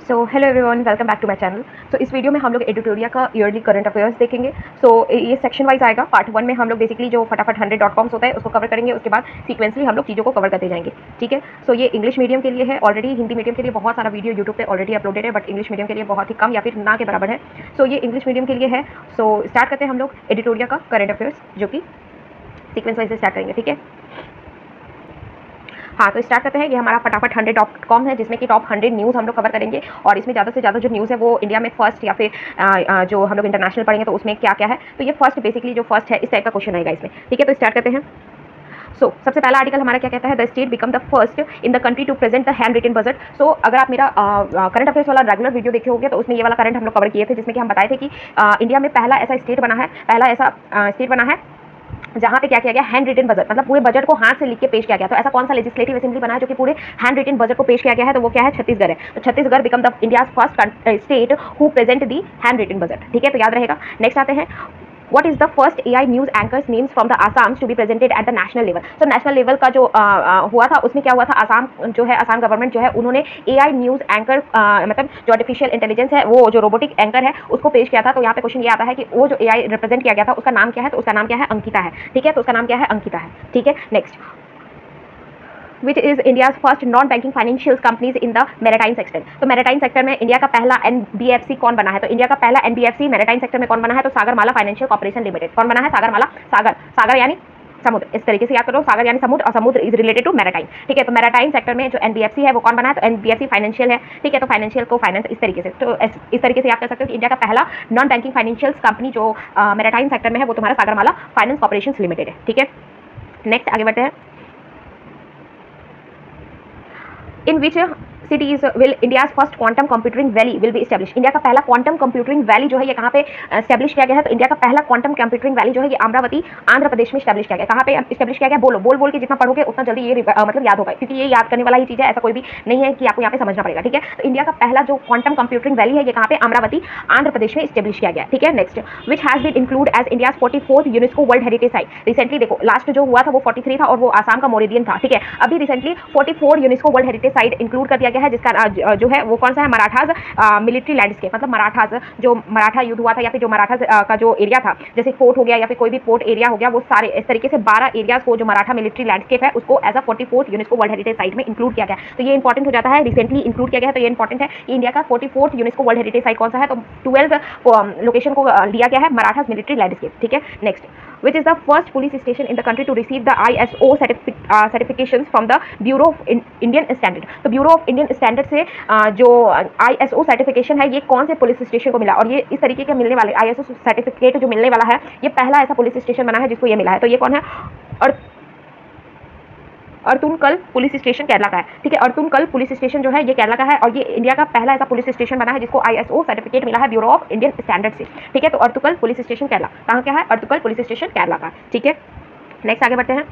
So hello everyone, welcome back to my channel. So इस video में हम लोग एडिटोरिया का ईयरली करंट अफेयर्स देखेंगे। सो ये सेक्शन वाइज आएगा। पार्ट 1 में हम लोग बेसिकली जो फटाफट 100.कॉम्स होता है उसको कवर करेंगे, उसके बाद सीक्वेंसली हम लोग चीज़ों को कवर करते जाएंगे। ठीक है। सो ये इंग्लिश मीडियम के लिए है। ऑलरेडी हिंदी मीडियम के लिए बहुत सारा वीडियो यूट्यूब पे ऑलरेडी अपलोडेड है, बट इंग्लिश मीडियम के लिए बहुत ही कम या फिर ना के बराबर है। सो ये इंग्लिश मीडियम के लिए है। सो स्टार्ट करते हैं हम लोग एडिटोरिया का करंट अफेयर्स, जो कि सीक्वेंस वाइज से स्टार्ट करेंगे। ठीक है। हाँ, तो स्टार्ट करते हैं। ये हमारा फटाफट 100.कॉम है, जिसमें कि टॉप 100 न्यूज़ हम लोग कवर करेंगे, और इसमें ज़्यादा से ज़्यादा जो न्यूज़ है वो इंडिया में फर्स्ट या फिर जो हम लोग इंटरनेशनल पढ़ेंगे तो उसमें क्या क्या है। तो ये फर्स्ट बेसिकली जो फर्स्ट है इस टाइप का क्वेश्चन आएगा इसमें। ठीक है, तो स्टार्ट करते हैं। सबसे पहला आर्टिकल हमारा क्या कहता है, the state become the first in the country to present the hand written budget. अगर आप मेरा करंट अफेयर्स वाला रेगुलर वीडियो देखे होंगे तो उसमें ये वाला करंट हम लोग कवर किए थे, जिसमें कि हम बताए थे कि इंडिया में पहला ऐसा स्टेट बना है, जहाँ पे क्या किया गया, हैंड रिटन बजट, मतलब पूरे बजट को हाथ से लिख के पेश किया गया। तो ऐसा कौन सा लेजिस्लेटिव असेंबली बना है जो कि पूरे हैंड रिटन बजट को पेश किया गया है, तो वो क्या है, छत्तीसगढ़ है। तो Chhattisgarh become the India's first state who present the hand written budget. ठीक है, तो याद रहेगा। नेक्स्ट आते हैं, What is the first AI news anchors names from the Assam to be presented at the national level? तो नेशनल लेवल का जो हुआ था उसमें क्या हुआ था, आसाम जो है, आसाम गवर्नमेंट जो है, उन्होंने AI न्यूज़ एंकर मतलब जो आर्टिफिशियल इंटेलिजेंस है, वो जो रोबोटिक एंकर है उसको पेश किया था। तो यहाँ पे क्वेश्चन ये आता है कि वो जो AI रिप्रेजेंट किया गया था उसका नाम क्या है, तो उसका नाम क्या है, अंकिता है। ठीक है, तो उसका नाम क्या है, अंकिता है। ठीक है। Next, which is India's first non banking financial companies in the maritime sector. तो मैरिटाइम सेक्टर में इंडिया का पहला NBFC कौन बना है, तो इंडिया का पहला NBFC मैरिटाइम सेक्टर में कौन बना है, तो सागरमाला फाइनेंशियल कॉर्पोरेशन लिमिटेड। कौन बना है, सागरमाला, सागर यानी समुद्र, इस तरीके से याद करो, सागर यानी समुद्र, और समुद्र इज रिलेटेड टू मैरिटाइम। ठीक है, तो मैरिटाइम सेक्टर में जो NBFC है वो कौन बना है, तो NBFC फाइनेंशियल है। ठीक है, तो फाइनेंशियल को फाइनेंस इस तरीके से, तो इस तरीके से याद कर सकते हो कि इंडिया का पहला नॉन बैंकिंग फाइनेंशियल कंपनी जो मैरिटाइम सेक्टर में है वो तुम्हारा सागरमाला फाइनेंस कॉर्पोरेशन लिमिटेड है। ठीक है। नेक्स्ट आगे बढ़ते हैं। In which cities will India's first quantum computing valley will be established? India का पहला क्वांटम कंप्यूटिंग वैली जो है ये कहाँ पे एस्टेब्लिश किया गया है, तो इंडिया का पहला क्वांटम कंप्यूटिंग वैली जो है ये अमरावती आंध्र प्रदेश में एस्टेब्लिश किया गया। कहाँ पे एस्टेब्लिश किया गया, बोल के जितना पढ़ोगे उतना जल्दी ये मतलब याद होगा, क्योंकि ये याद करने वाला ही चीज़ है, ऐसा कोई भी नहीं है कि आपको यहाँ पे समझना पड़ेगा। ठीक है, तो इंडिया का पहला जो क्वांटम कंप्यूटिंग वैली है ये कहाँ पे, अमरावती आंध्र प्रदेश में एस्टेब्लिश किया गया। ठीक है। Next, which has been include as India's 44th UNESCO world heritage site. Recently देखो, लास्ट जो हुआ था वो 43 था और वो आसाम का मोरिडियन था। ठीक है, अभी recently 44 UNESCO world heritage site include कर दिया गया है, जिसका जो है वो कौन सा है, मराठाज मिलिट्री लैंडस्केप, मतलब मराठाज जो मराठा युद्ध हुआ था या फिर जो मराठाज का जो एरिया था, जैसे फोर्ट हो गया या फिर कोई भी पोर्ट एरिया हो गया, वो सारे इस तरीके से 12 एरियाज को जो मराठा मिलिट्री लैंडस्केप है उसको as a 44th UNESCO world heritage site में इंक्लूड किया गया। तो ये इंपॉर्टेंट हो जाता है, रिसेंटली इंक्लूड किया गया है, तो ये इंपॉर्टेंट है। इंडिया का 44th UNESCO world heritage site कौन सा है, तो 12 लोकेशन को लिया गया है, मराठाज मिलिट्री लैंडस्केप। ठीक है। Next, which is the first police station in the country to receive the ISO certifications from the Bureau of Indian Standard। तो ब्यूरो ऑफ इंडियन स्टैंडर्ड से जो ISO सर्टिफिकेशन है ये कौन से पुलिस स्टेशन को मिला, और ये इस तरीके के मिलने वाले ISO सर्टिफिकेट जो मिलने वाला है ये पहला ऐसा पुलिस स्टेशन बना है जिसको ये मिला है। तो ये कौन है, और अर्तुनकल पुलिस स्टेशन केरला का है। ठीक है, अर्तुनकल पुलिस स्टेशन जो है ये केरला का है, और ये इंडिया का पहला ऐसा पुलिस स्टेशन बना है जिसको ISO सर्टिफिकेट मिला है ब्यूरो ऑफ इंडियन स्टैंडर्ड से। ठीक है, तो अर्तुकल पुलिस स्टेशन केरला कहाँ क्या है, अर्तुकल पुलिस स्टेशन केरला का। ठीक है। नेक्स्ट आगे बढ़ते हैं।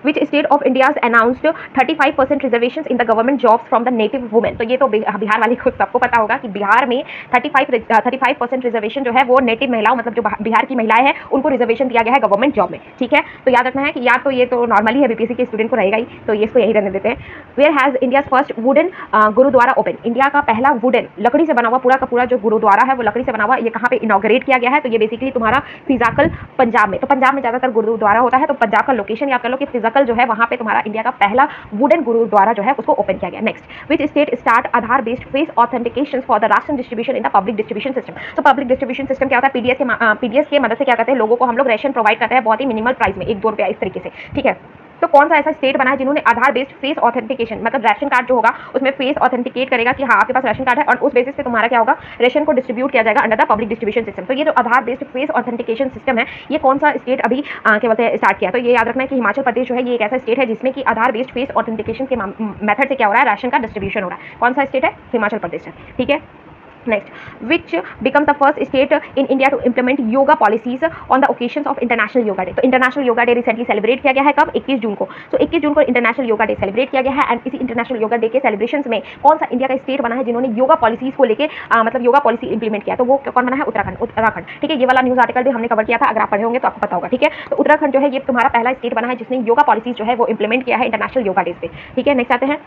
Which state of India's announced 35% reservations in the government jobs from the native women। तो ये तो बिहार वाली को सबको पता होगा कि बिहार में 35% रिजर्वेशन जो है वो नेटिव महिलाओं, मतलब जो बिहार की महिलाएं हैं उनको रिजर्वेशन दिया गया है गवर्नमेंट जॉब में। ठीक है, तो याद रखना है कि याद तो ये तो नॉर्मली है, BPSC के स्टूडेंट को रहेगा ही, तो ये इसको यही रहने देते हैं। Where has India's first wooden gurdwara open. India का पहला वुडन लकड़ी से बना हुआ पूरा का पूरा जो गुरुद्वारा है वो लकड़ी से बना हुआ, ये कहाँ पे इनॉग्रेट किया गया है, तो ये बेसिकली तुम्हारा फिजाकल पंजाब में। तो पंजाब में ज्यादातर गुरुद्वारा होता है, तो पंजाब का लोकेशन याद कर लो कि फिजाकल जो है वहां पे तुम्हारा इंडिया का पहला वुडन गुरुद्वारा जो है उसको ओपन किया गया। Next, which state start Aadhaar based face authentication for the ration distribution in the public distribution system. तो पब्लिक डिस्ट्रीब्यूशन सिस्टम क्या होता है, PDS के मदद से क्या करते हैं, लोगों को हम लोग राशन प्रोवाइड करते हैं बहुत ही मिनिमल प्राइस में, 1-2 रुपया इस तरीके से। ठीक है, तो कौन सा ऐसा स्टेट बना है जिन्होंने आधार बेस्ड फेस ऑथेंटिकेशन, मतलब राशन कार्ड जो होगा उसमें फेस ऑथेंटिकेट करेगा कि हाँ आपके पास राशन कार्ड है, और उस बेसिस पे तुम्हारा क्या होगा, राशन को डिस्ट्रीब्यूट किया जाएगा under the public distribution system. तो ये जो आधार बेस्ड फेस ऑथेंटिकेशन सिस्टम है ये कौन सा स्टेट अभी क्या बोलते हैं स्टार्ट किया, तो ये याद रखना है कि हिमाचल प्रदेश जो है ये एक ऐसा स्टेट है जिसमें कि आधार बेस्ड फेस ऑथेंटिकेशन के मेथड से क्या हो रहा है, राशन का डिस्ट्रीब्यूशन हो रहा है। कौन सा स्टेट है, हिमाचल प्रदेश है। ठीक है। Next, which becomes the first state in India to implement yoga policies on the occasions of International Yoga Day। तो international yoga day recently celebrate किया गया है, कब, 21 जून को। तो 21 जून को इंटरनेशनल योगा डे सेलिब्रेट किया गया है, एंड इसी इंटरनेशनल योगा डे के सेलिब्रेशंस में कौन सा इंडिया का स्टेट बना है जिन्होंने योगा पॉलिसीज को लेके मतलब योगा पॉलिसी इंप्लीमेंट किया, तो वो कौन बना है, उत्तराखंड। ठीक है, ये वाला न्यूज आर्टिकल भी हमने कवर किया था, अगर आप पढ़े होंगे तो आपको पता होगा। ठीक है, तो उत्तराखंड जो है ये तुम्हारा पहला स्टेट बना है जिसने योगा पॉलिसीज जो है वो इंप्लीमेंट किया है इंटरनेशनल योगा डे पे। ठीक है। नेक्स्ट आते हैं,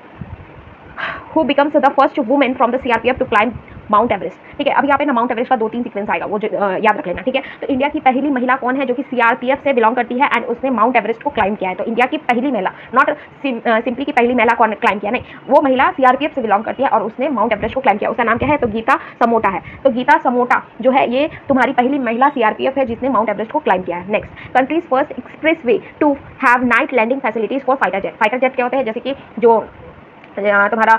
who becomes the first women from the CRPF to climb Mount Everest. ठीक है, अब यहाँ पे ना माउंट एवरेस्ट का 2-3 सीक्वेंस आएगा, वो याद रख लेना। ठीक है, तो इंडिया की पहली महिला कौन है जो कि सीआरपीएफ से बिलोंग करती है एंड उसने माउंट एवरेस्ट को क्लाइम किया है। तो इंडिया की पहली महिला, नॉट सिंपली की पहली महिला कौन क्लाइम किया, नहीं, वो महिला सीआरपीएफ से बिलोंग करती है और उसने माउंट एवरेस्ट को क्लाइम किया। उसका नाम क्या है, तो गीता समोटा है। तो गीता समोटा जो है ये तुम्हारी पहली महिला सीआरपीएफ है जिसने माउंट एवरेस्ट को क्लाइम किया है। Next, countries first express way to have night landing facilities for fighter jet. Fighter jet क्या होते हैं, जैसे कि जो तुम्हारा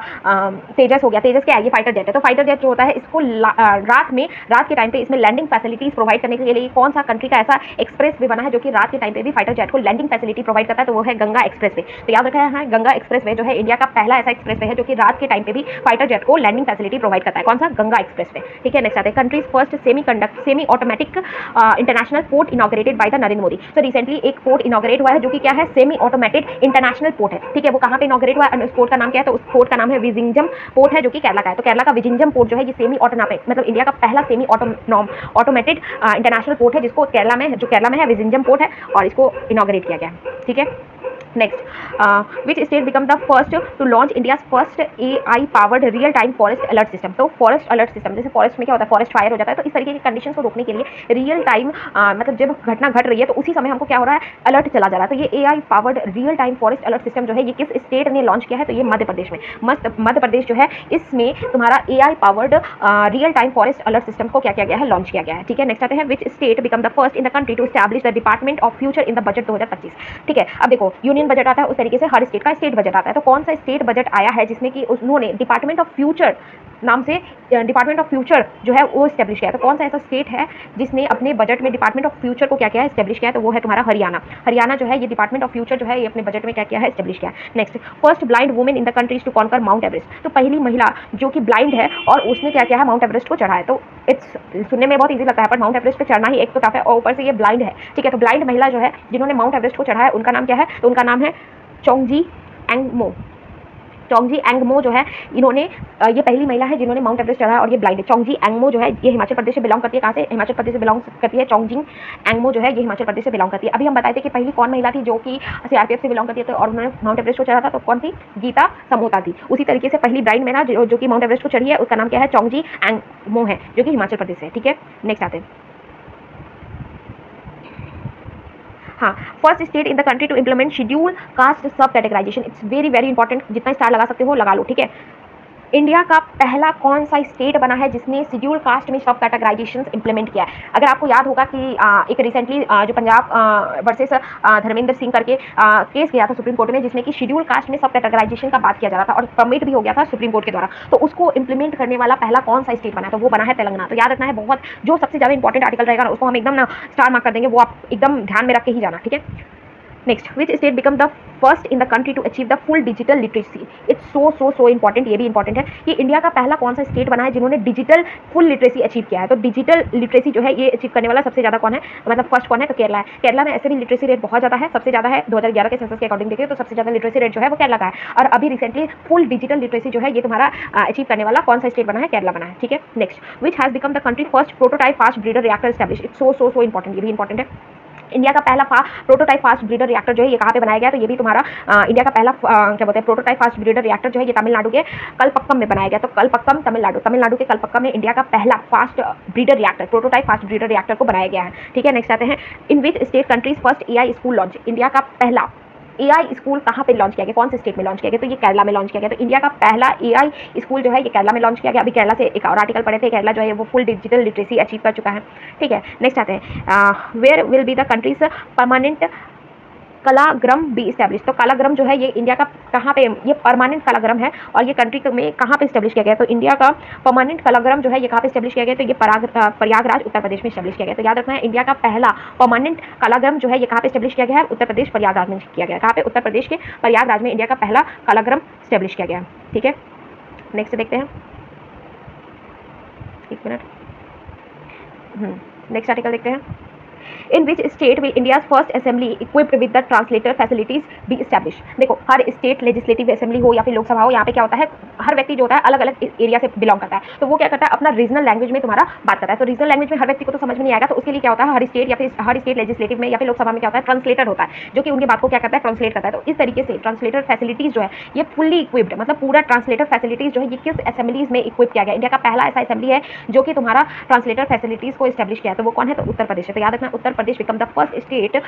तेजस हो गया, तेजस क्या है, ये फाइटर जेट है। तो फाइटर जेट जो होता है इसको रात के टाइम पे इसमें लैंडिंग फैसिलिटीज प्रोवाइड करने के लिए कौन सा कंट्री का ऐसा एक्सप्रेस वे बना है जो कि रात के टाइम पे भी फाइटर जेट को लैंडिंग फैसिलिटी प्रोवाइड करता है, तो वो है गंगा एक्सप्रेस वे। तो याद रखा है, गंगा एक्सप्रेस वे जो है इंडिया का पहला ऐसा एक्सप्रेस वे है जो कि रात के टाइम पे भी फाइटर जेट को लैंडिंग फैसिलिटी प्रोवाइड करता है। कौन सा, गंगा एक्सप्रेस वे। ठीक है, नेक्स्ट आते हैं, countries first semi automatic international port inaugurated by the Narendra Modi. तो रिसेंटली एक पोर्ट इनॉग्रेट हुआ है जो कि क्या है, सेमी ऑटोमेटेड इंटरनेशनल पोर्ट है। ठीक है, वो कहाँ पे इनॉग्रेट हुआ है, उस पोर्ट का नाम क्या है, तो उस पोर्ट का नाम है विजिंजम पोर्ट है जो कि केरला का है। तो केरला का विजिंजम पोर्ट जो है ये सेमी ऑटोमेटिक, मतलब इंडिया का पहला सेमी ऑटोमेटेड इंटरनेशनल पोर्ट है जिसको केरला में है, विजिंजम पोर्ट है और इसको इनॉग्रेट किया गया है। ठीक है, next, which state become the first to launch India's first AI powered real time forest alert system. तो फॉरेस्ट अलर्ट सिस्टम, जैसे फॉरेस्ट में क्या होता है, फॉरेस्ट फायर हो जाता है, तो इस तरीके की कंडीशन को रोकने के लिए रियल टाइम मतलब जब घटना घट रही है तो उसी समय हमको क्या हो रहा है, अलर्ट चला जा रहा है। तो ये AI powered real time forest alert system जो है ये किस स्टेट ने लॉन्च किया है, तो ये मध्य प्रदेश में। मध्य प्रदेश जो है इसमें तुम्हारा AI powered real time forest alert system को क्या किया गया है, लॉन्च किया गया है। ठीक है, नेक्स्ट आते हैं, which state become the first in the country to establish the department of future in the budget 2025। ठीक है, अब देखो यूनियन बजट आता है उस तरीके से हर स्टेट का स्टेट बजट आता है। तो कौन सा स्टेट बजट आया है जिसमें कि उन्होंने डिपार्टमेंट ऑफ फ्यूचर नाम से डिपार्टमेंट ऑफ फ्यूचर जो है वो स्टैब्लिश किया है। तो कौन सा ऐसा स्टेट है जिसने अपने बजट में डिपार्टमेंट ऑफ फ्यूचर को क्या किया है, स्टैब्लिश किया है, तो वो है तुम्हारा हरियाणा। हरियाणा जो है ये डिपार्टमेंट ऑफ फ्यूचर जो है ये अपने बजट में क्या किया है, स्टैब्लिश किया है। Next, first blind women in the countries to conquer Mount Everest. तो पहली महिला जो कि ब्लाइंड है और उसने क्या किया है, माउंट एवरेस्ट को चढ़ा है। तो इट्स सुनने में बहुत ईजी लगता है पर माउंट एवरेस्ट पे चढ़ना ही एक तो टफ है और ऊपर से ये ब्लाइंड है। ठीक है, तो ब्लाइंड महिला जो है जिन्होंने माउंट एवरेस्ट को चढ़ा है उनका नाम क्या है, तो उनका नाम है चोंगजी एंगमो। चोंगजी एंगमो जो है इन्होंने ये पहली महिला है जिन्होंने माउंट एवरेस्ट चढ़ा है और ये ब्लाइंड है। चोंगजी एंगमो जो है ये हिमाचल प्रदेश से बिलोंग करती है। कहाँ से, हिमाचल प्रदेश से बिलोंग करती है। चोंगजी एंगमो जो है ये हिमाचल प्रदेश से बिलोंग करती है। अभी हम बताए थे कि पहली कौन महिला थी जो कि सीआरपीएफ से बिलोंग करती है और उन्होंने माउंट एवरेस्ट को चढ़ा था, तो कौन थी, गीता समोता थी। उसी तरीके से पहली ब्लाइंड महिला जो कि माउंट एवरेस्ट को चढ़ी है उसका नाम क्या है, चोंगजी एंगमो है जो कि हिमाचल प्रदेश से। ठीक है, नेक्स्ट आते हैं, हाँ, first state in the country to implement scheduled caste sub categorization. It's very very important, जितना स्टार लगा सकते हो लगा लो। ठीक है, इंडिया का पहला कौन सा स्टेट बना है जिसने शेड्यूल कास्ट में सब कैटेगराइजेशन इंप्लीमेंट किया है। अगर आपको याद होगा कि एक रिसेंटली जो पंजाब वर्सेस धर्मेंद्र सिंह करके केस गया था सुप्रीम कोर्ट में जिसमें कि शेड्यूल कास्ट में सब कैटेगराइजेशन का बात किया जा रहा था और परमिट भी हो गया था सुप्रीम कोर्ट के द्वारा, तो उसको इंप्लीमेंट करने वाला पहला कौन सा स्टेट बना है, तो वो बना है तेलंगाना। तो याद रखना है, बहुत जो सबसे ज़्यादा इंपॉर्टेंट आर्टिकल रहेगा ना उसको हम एकदम ना स्टार मार्क कर देंगे, वो आप एकदम ध्यान में रख के ही जाना। ठीक है, next, which state become the first in the country to achieve the full digital literacy. It's so important, ये भी इंपॉर्टेंट है कि इंडिया का पहला कौन सा स्टेट बना है जिन्होंने डिजिटल फुल लिटरेसी अचीव किया है। तो डिजिटल लिटरेसी जो है ये अचीव करने वाला सबसे ज़्यादा कौन है, मतलब फर्स्ट कौन है, तो केरला है। केरला में ऐसे भी लिटरेसी रेट बहुत ज़्यादा है, सबसे ज़्यादा है 2011 के सेंसस के अकॉर्डिंग देखिए तो सबसे ज़्यादा लिटरेसी रेट जो है वो केरला का है। और अभी रिसेंटली फुल डिजिटल लिटरेसी जो है ये तुम्हारा अचीव करने वाला कौन सा स्टेट बना है, केरला बना है। ठीक है, next, which has become the country first prototype fast breeder reactor establish. It's so important, ये भी इंपॉर्टेंट है। इंडिया का पहला प्रोटोटाइप फास्ट ब्रीडर रिएक्टर जो है ये कहाँ पे बनाया गया, तो ये भी तुम्हारा इंडिया का पहला क्या बोलते हैं प्रोटोटाइप फास्ट ब्रीडर रिएक्टर जो है ये तमिलनाडु के कलपक्कम में बनाया गया। तो कलपक्कम तमिलनाडु के कलपक्कम में इंडिया का पहला fast breeder reactor prototype fast breeder reactor को बनाया गया है। ठीक है, नेक्स्ट आते हैं, in which state countries first AI school launch. India का पहला AI स्कूल कहाँ पे लॉन्च किया गया, कौन से स्टेट में लॉन्च किया गया, तो ये केरला में लॉन्च किया गया। तो इंडिया का पहला AI स्कूल जो है ये केरला में लॉन्च किया गया। अभी केरला से एक और आर्टिकल पढ़े थे, केरला जो है वो फुल डिजिटल लिटरेसी अचीव कर चुका है। ठीक है, नेक्स्ट आते हैं, where will be the countries permanent Kalagram be establish. तो कलाग्रम जो है ये इंडिया का कहाँ पे, ये परमानेंट कलाग्रम है और ये कंट्री में कहाँ पे इस्टेब्लिश किया गया, तो इंडिया का परमानेंट कलाग्रम जो है ये कहाँ पे इस्टेब्लिश किया गया, तो ये प्रयागराज उत्तर प्रदेश में इस्टेब्लिश किया गया। तो याद रखना है, इंडिया का पहला परमानेंट कलाग्रम जो है ये कहाँ पे इस्टेब्लिश किया गया है, उत्तर प्रदेश प्रयागराज में किया गया। कहाँ पे, उत्तर प्रदेश के प्रयागराज में इंडिया का पहला कलाग्रम इस्टेब्लिश किया गया। ठीक है, नेक्स्ट देखते हैं, एक मिनट, नेक्स्ट आर्टिकल देखते हैं, in which state will India's first assembly equipped with the translator facilities be establish. देखो हर स्टेट लेजिस्लेटिव असेंबली हो या फिर लोकसभा हो, यहाँ पे क्या होता है, हर व्यक्ति जो होता है अलग अलग एरिया से बिलोंग करता है, तो वो क्या करता है अपना रीजनल लैंग्वेज में तुम्हारा बात करता है। तो रीजनल लैंग्वेज में हर व्यक्ति को तो समझ में नहीं आएगा, तो उसके लिए क्या होता है हर स्टेट या फिर हर स्टेट लेजिस्लेटिव में या फिर लोकसभा में क्या होता है ट्रांसलेटर होता है, जो कि उनकी बात को क्या करता है ट्रांसलेट करता है। तो इस तरीके से ट्रांसलेटर फैसिलिटीज जो है ये फुल्ली इक्विप्ड, मतलब पूरा ट्रांसलेटर फैसिलिटीज जो है ये किस असेंबलीज में इक्विप किया गया। इंडिया का पहला ऐसा असेंबली है जो कि तुम्हारा ट्रांसलेटर फैसिलिटीज को एस्टेब्लिश किया है, तो वो कौन है, तो उत्तर प्रदेश है। तो याद रखना Uttar Pradesh become the first state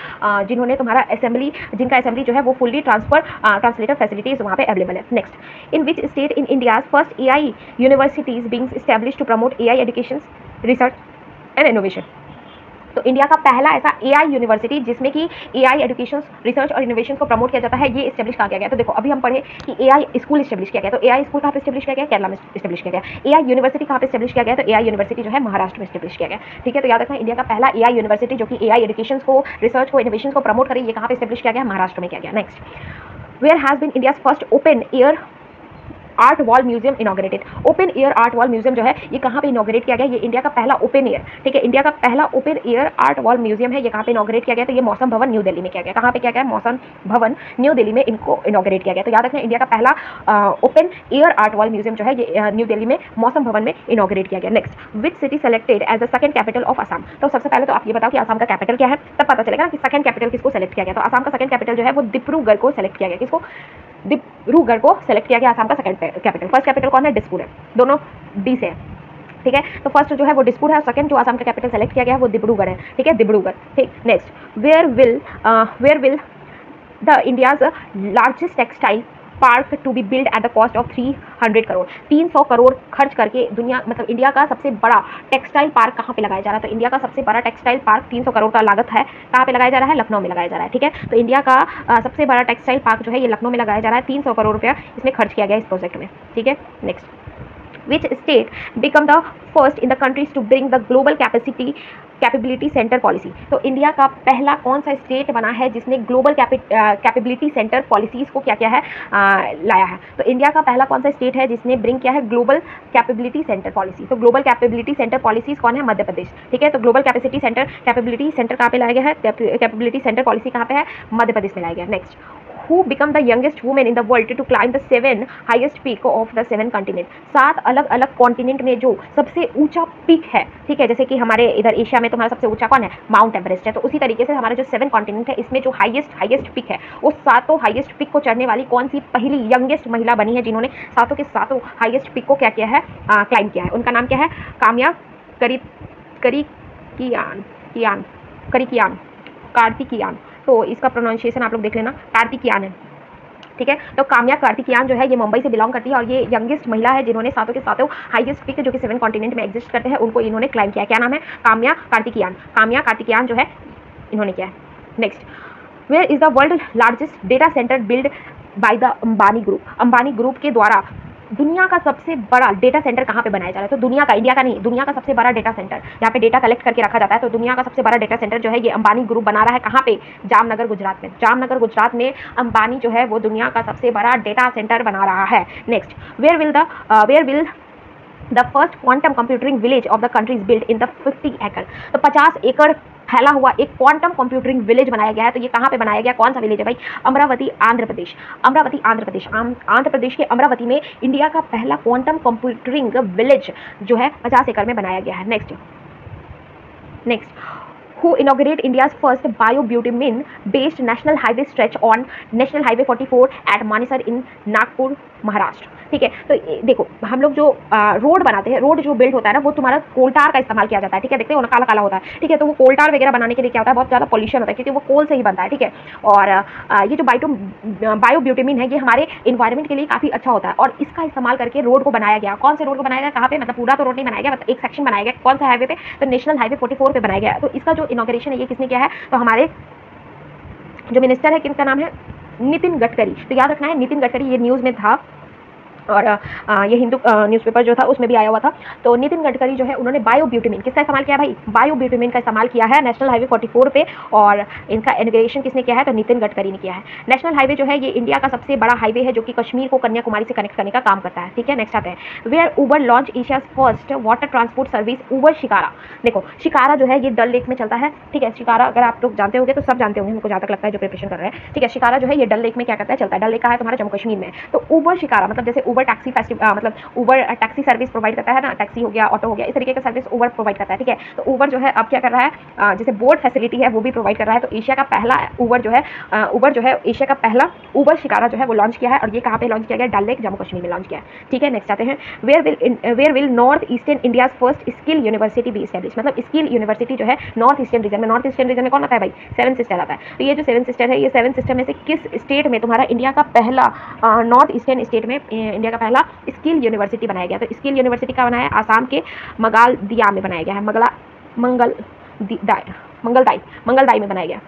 जिन्होंने तुम्हारा असेंबली, जिनका असेंबली जो है वो फुल्ली ट्रांसलेटर फैसिलिटीज वहाँ पे अवेलेबल है। Next, in which state in India first AI universities being establish to promote AI education research and innovation. तो इंडिया का पहला ऐसा AI यूनिवर्सिटी जिसमें कि AI एजुकेशन रिसर्च और इनोवेशन को प्रमोट किया जाता है, ये एस्टेब्लिश कहाँ किया गया। तो देखो अभी हम पढ़े कि AI स्कूल एस्टेब्लिश किया गया, तो AI स्कूल कहाँ पे एस्टेब्लिश किया गया, केरला में एस्टेब्लिश किया गया। AI यूनिवर्सिटी कहाँ पे एस्टेब्लिश किया गया, तो AI यूनिवर्सिटी जो है महाराष्ट्र में एस्टेब्लिश किया गया। ठीक है, तो याद रखना इंडिया का पहला AI यूनिवर्सिटी जो कि AI एजुकेशन को, रिसर्च को, इनोवेशन को प्रमोट करे, ये कहाँ पे एस्टेब्लिश किया गया, महाराष्ट्र में किया गया। Next, where has been India's first open air art wall museum inaugurated. Open air art wall museum जो है ये कहाँ पे इनॉग्रेट किया गया, ये इंडिया का पहला ओपन एयर, ठीक है, इंडिया का पहला open air art wall museum है, ये कहाँ पे इनॉग्रेट किया गया, तो ये मौसम भवन न्यू दिल्ली में किया गया। कहाँ पे किया गया, मौसम भवन न्यू दिल्ली में इनको इनॉग्रेट किया गया। तो याद रखना इंडिया का पहला open air art wall museum जो है ये न्यू दिल्ली में मौसम भवन में इनॉग्रेट किया गया। Next, which city selected as the second capital of Assam. तो सबसे पहले तो आप ये बताओ कि असम का कैपिटल क्या है, तब पता चलेगा ना कि सेकंड कैपिटल किसको सेलेक्ट किया गया। तो असम का सेकंड कैपिटल जो है वो डिब्रूगढ़ को सेलेक्ट किया गया। किसको, डिब्रूगढ़ को सेलेक्ट किया गया असम का सेकंड कैपिटल। फर्स्ट कैपिटल कौन है, दिसपुर है, दोनों डी से है। ठीक है, तो फर्स्ट जो है वो दिसपुर है और सेकंड जो असम का कैपिटल सेलेक्ट किया गया है वो डिब्रूगढ़ है। ठीक है, डिब्रूगढ़। ठीक, next, where will the India's largest textile park to be build at the cost of 300 crore. 300 crore खर्च करके दुनिया, मतलब इंडिया का सबसे बड़ा टेक्सटाइल पार्क कहाँ पे लगाया जा रहा है, तो इंडिया का सबसे बड़ा टेक्सटाइल पार्क 300 करोड़ का लागत है, कहाँ पे लगाया जा रहा है, लखनऊ में लगाया जा रहा है। ठीक है, तो इंडिया का सबसे बड़ा टेक्सटाइल पार्क जो है ये लखनऊ में लगाया जा रहा है, 300 करोड़ रुपया इसमें खर्च किया गया इस प्रोजेक्ट में। ठीक है, next, which state become the first in the countries to bring the global capability centre policy. तो इंडिया का पहला कौन सा स्टेट बना है जिसने ग्लोबल कैपेबिलिटी सेंटर पॉलिसीज़ को क्या किया है, लाया है। तो इंडिया का पहला कौन सा स्टेट है जिसने ब्रिंग किया है ग्लोबल कैपेबिलिटी सेंटर पॉलिसी। तो ग्लोबल कैपेबिलिटी सेंटर पॉलिसीज़ कौन है, मध्य प्रदेश। ठीक है, तो ग्लोबल कैपेबिलिटी सेंटर कहाँ पे लाया गया है, कैपेबिलिटी सेंटर पॉलिसी कहाँ पे है, मध्य प्रदेश में लाया गया। Next, who become the youngest woman in the world to climb the 7 highest peak of the 7 continent। 7 अलग अलग कॉन्टिनेंट में जो सबसे ऊंचा पीक है, ठीक है, जैसे कि हमारे इधर एशिया में तुम्हारा सबसे ऊंचा कौन है, माउंट एवरेस्ट है, तो उसी तरीके से हमारे जो 7 कॉन्टिनेंट है इसमें जो हाईएस्ट पीक है वो सातों हाईएस्ट पीक को चढ़ने वाली कौन सी पहली यंगेस्ट महिला बनी है जिन्होंने सातों के सातों हाईएस्ट पीक को क्या किया है, क्लाइम किया है। उनका नाम क्या है, काम्या कार्तिकियान। तो इसका प्रोनाउंसिएशन आप लोग देख लेना, कार्तिकियान है। ठीक है, तो काम्या कार्तिकियान जो है ये मुंबई से बिलोंग करती है और ये यंगेस्ट महिला है जिन्होंने सातों के सातों हाईएस्ट पीक जो कि 7 कॉन्टिनेंट में एग्जिस्ट करते हैं उनको इन्होंने क्लाइम किया है। क्या नाम है, काम्या कार्तिकियान जो है इन्होंने किया है। Next, where is the world largest data centre build by the Ambani group. Ambani group के द्वारा दुनिया का सबसे बड़ा डेटा सेंटर कहाँ पे बनाया जा रहा है, तो दुनिया का, इंडिया का नहीं, दुनिया का सबसे बड़ा डेटा सेंटर यहाँ पे डेटा कलेक्ट करके रखा जाता है। तो दुनिया का सबसे बड़ा डेटा सेंटर जो है ये अंबानी ग्रुप बना रहा है, कहाँ पे, जामनगर गुजरात में। जामनगर गुजरात में अंबानी जो है वो दुनिया का सबसे बड़ा डेटा सेंटर बना रहा है। Next, where will the first quantum computing village of the countries build in the 50 एकड़। तो 50 एकड़ फैला हुआ एक क्वांटम कंप्यूटरिंग विलेज बनाया गया है। तो ये कहाँ पे बनाया गया, कौन सा विलेज है भाई, अमरावती आंध्र प्रदेश। आंध्र प्रदेश के अमरावती में इंडिया का पहला क्वांटम कंप्यूटरिंग विलेज जो है 50 एकड़ में बनाया गया है। Next, who inaugurate India's first bio-bitumen based national highway stretch on National Highway 44 at Manesar in Nagpur, Maharashtra. ठीक है, तो देखो हम लोग जो रोड बनाते हैं, रोड जो बिल्ड होता है ना वो तुम्हारा कोलटार का इस्तेमाल किया जाता है। ठीक है, देखते हो ना काला काला होता है। ठीक है, तो वो कोलटार वगैरह बनाने के लिए क्या होता है, बहुत ज़्यादा पॉल्यूशन होता है क्योंकि वो कोल से ही बनता है। ठीक है, और ये जो बायो-ब्यूटामिन है ये हमारे इन्वायरमेंट के लिए काफ़ी अच्छा होता है और इसका इस्तेमाल करके रोड को बनाया गया। कौन से रोड को बनाया गया, कहाँ पे, मतलब पूरा तो रोड नहीं बनाया गया, मतलब एक सेक्शन बनाया गया। कौन सा हाईवे पे, तो नेशनल हाईवे 44 पे बनाया गया। तो इसका जो इनॉग्रेशन है ये किसने किया है, तो हमारे जो मिनिस्टर है किनका नाम है, नितिन गडकरी। तो याद रखना है नितिन गडकरी, ये न्यूज़ में था और ये हिंदू न्यूज़पेपर जो था उसमें भी आया हुआ था। तो नितिन गडकरी जो है उन्होंने बायोब्यूटामिन किसका इस्तेमाल किया भाई, बायोब्यूटामिन का इस्तेमाल किया है नेशनल हाईवे 44 पे, और इनका इनॉग्रेशन किसने किया है, तो नितिन गडकरी ने किया है। नेशनल हाईवे जो है ये इंडिया का सबसे बड़ा हाईवे है जो कि कश्मीर को कन्याकुमारी से कनेक्ट करने का काम करता है। ठीक है, नेक्स्ट आते हैं, where Uber launch Asia's first water transport service Uber Shikara. देखो शिकारा जो है ये डल लेक में चलता है। ठीक है, शिकारा अगर आप लोग जानते होंगे तो सब जानते होंगे, मुझे जहाँ तक लगता है जो प्रिपरेशन कर रहे हैं। ठीक है, शिकारा जो है ये डल लेक में क्या करता है, चलता है। डल लेक का है तुम्हारा जम्मू कश्मीर में। तो उबर शिकारा मतलब जैसे उबर टैक्सी मतलब उबर टैक्सी सर्विस प्रोवाइड करता है ना, टैक्सी हो गया, ऑटो हो गया, इस तरीके का सर्विस उबर प्रोवाइड करता है। ठीक है, तो उबर जो है अब क्या कर रहा है, जैसे बोट फैसिलिटी है वो भी प्रोवाइड कर रहा है। तो एशिया का पहला उबर जो है एशिया का पहला उबर शिकारा जो है वो लॉन्च किया है, और ये कहाँ पे लॉन्च किया गया, डल लेक जम्मू कश्मीर में लॉन्च किया है। ठीक है, नेक्स्ट आते हैं, where will north eastern India's first skill university be establish. मतलब स्किल यूनिवर्सिटी जो है नॉर्थ ईस्टर्न रीजन में, नॉर्थ ईस्टर्न रीजन में कौन आता है भाई, सेवन सिस्टर आता है। तो ये जो सेवन सिस्टर है, ये सेवन सिस्टर में से किस स्टेट में तुम्हारा इंडिया का पहला नॉर्थ ईस्टर्न स्टेट में इंडिया का पहला स्किल यूनिवर्सिटी बनाया गया। तो स्किल यूनिवर्सिटी का बनाया है आसाम के मंगलदिया में बनाया गया है, मंगलदाई में बनाया गया।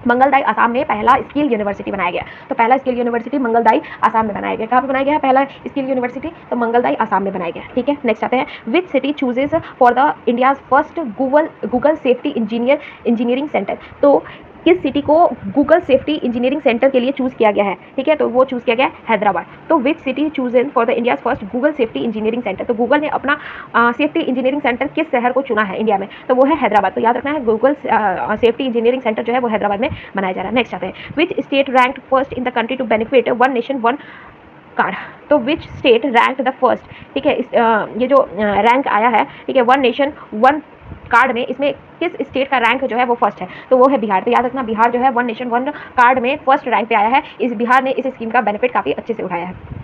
मंगलदाई आसाम में पहला स्किल यूनिवर्सिटी बनाया गया। तो पहला स्किल यूनिवर्सिटी मंगलदाई आसाम में बनाया गया। कहाँ पे बनाया गया है पहला स्किल यूनिवर्सिटी, तो मंगलदाई आसाम में बनाया गया। ठीक है, नेक्स्ट आते हैं, which city chooses for the India's first Google safety engineering centre. तो किस सिटी को गूगल सेफ्टी इंजीनियरिंग सेंटर के लिए चूज़ किया गया है। ठीक है, तो वो चूज़ किया गया है हैदराबाद। तो which city chosen for the India's first Google safety engineering centre. तो गूगल ने अपना सेफ्टी इंजीनियरिंग सेंटर किस शहर को चुना है इंडिया में, तो वो है हैदराबाद। तो याद रखना है गूगल सेफ्टी इंजीनियरिंग सेंटर जो है वो हैदराबाद में बनाया जा रहा है। नेक्स्ट आते हैं, which state ranked first in the country to benefit one nation one card. तो which state rank the first. ठीक है, ये जो रैंक आया है, ठीक है, वन नेशन वन कार्ड में, इसमें किस स्टेट का रैंक जो है वो फर्स्ट है, तो वो है बिहार। तो याद रखना बिहार जो है वन नेशन वन कार्ड में फर्स्ट रैंक पे आया है। इस बिहार ने इस स्कीम का बेनिफिट काफ़ी अच्छे से उठाया है।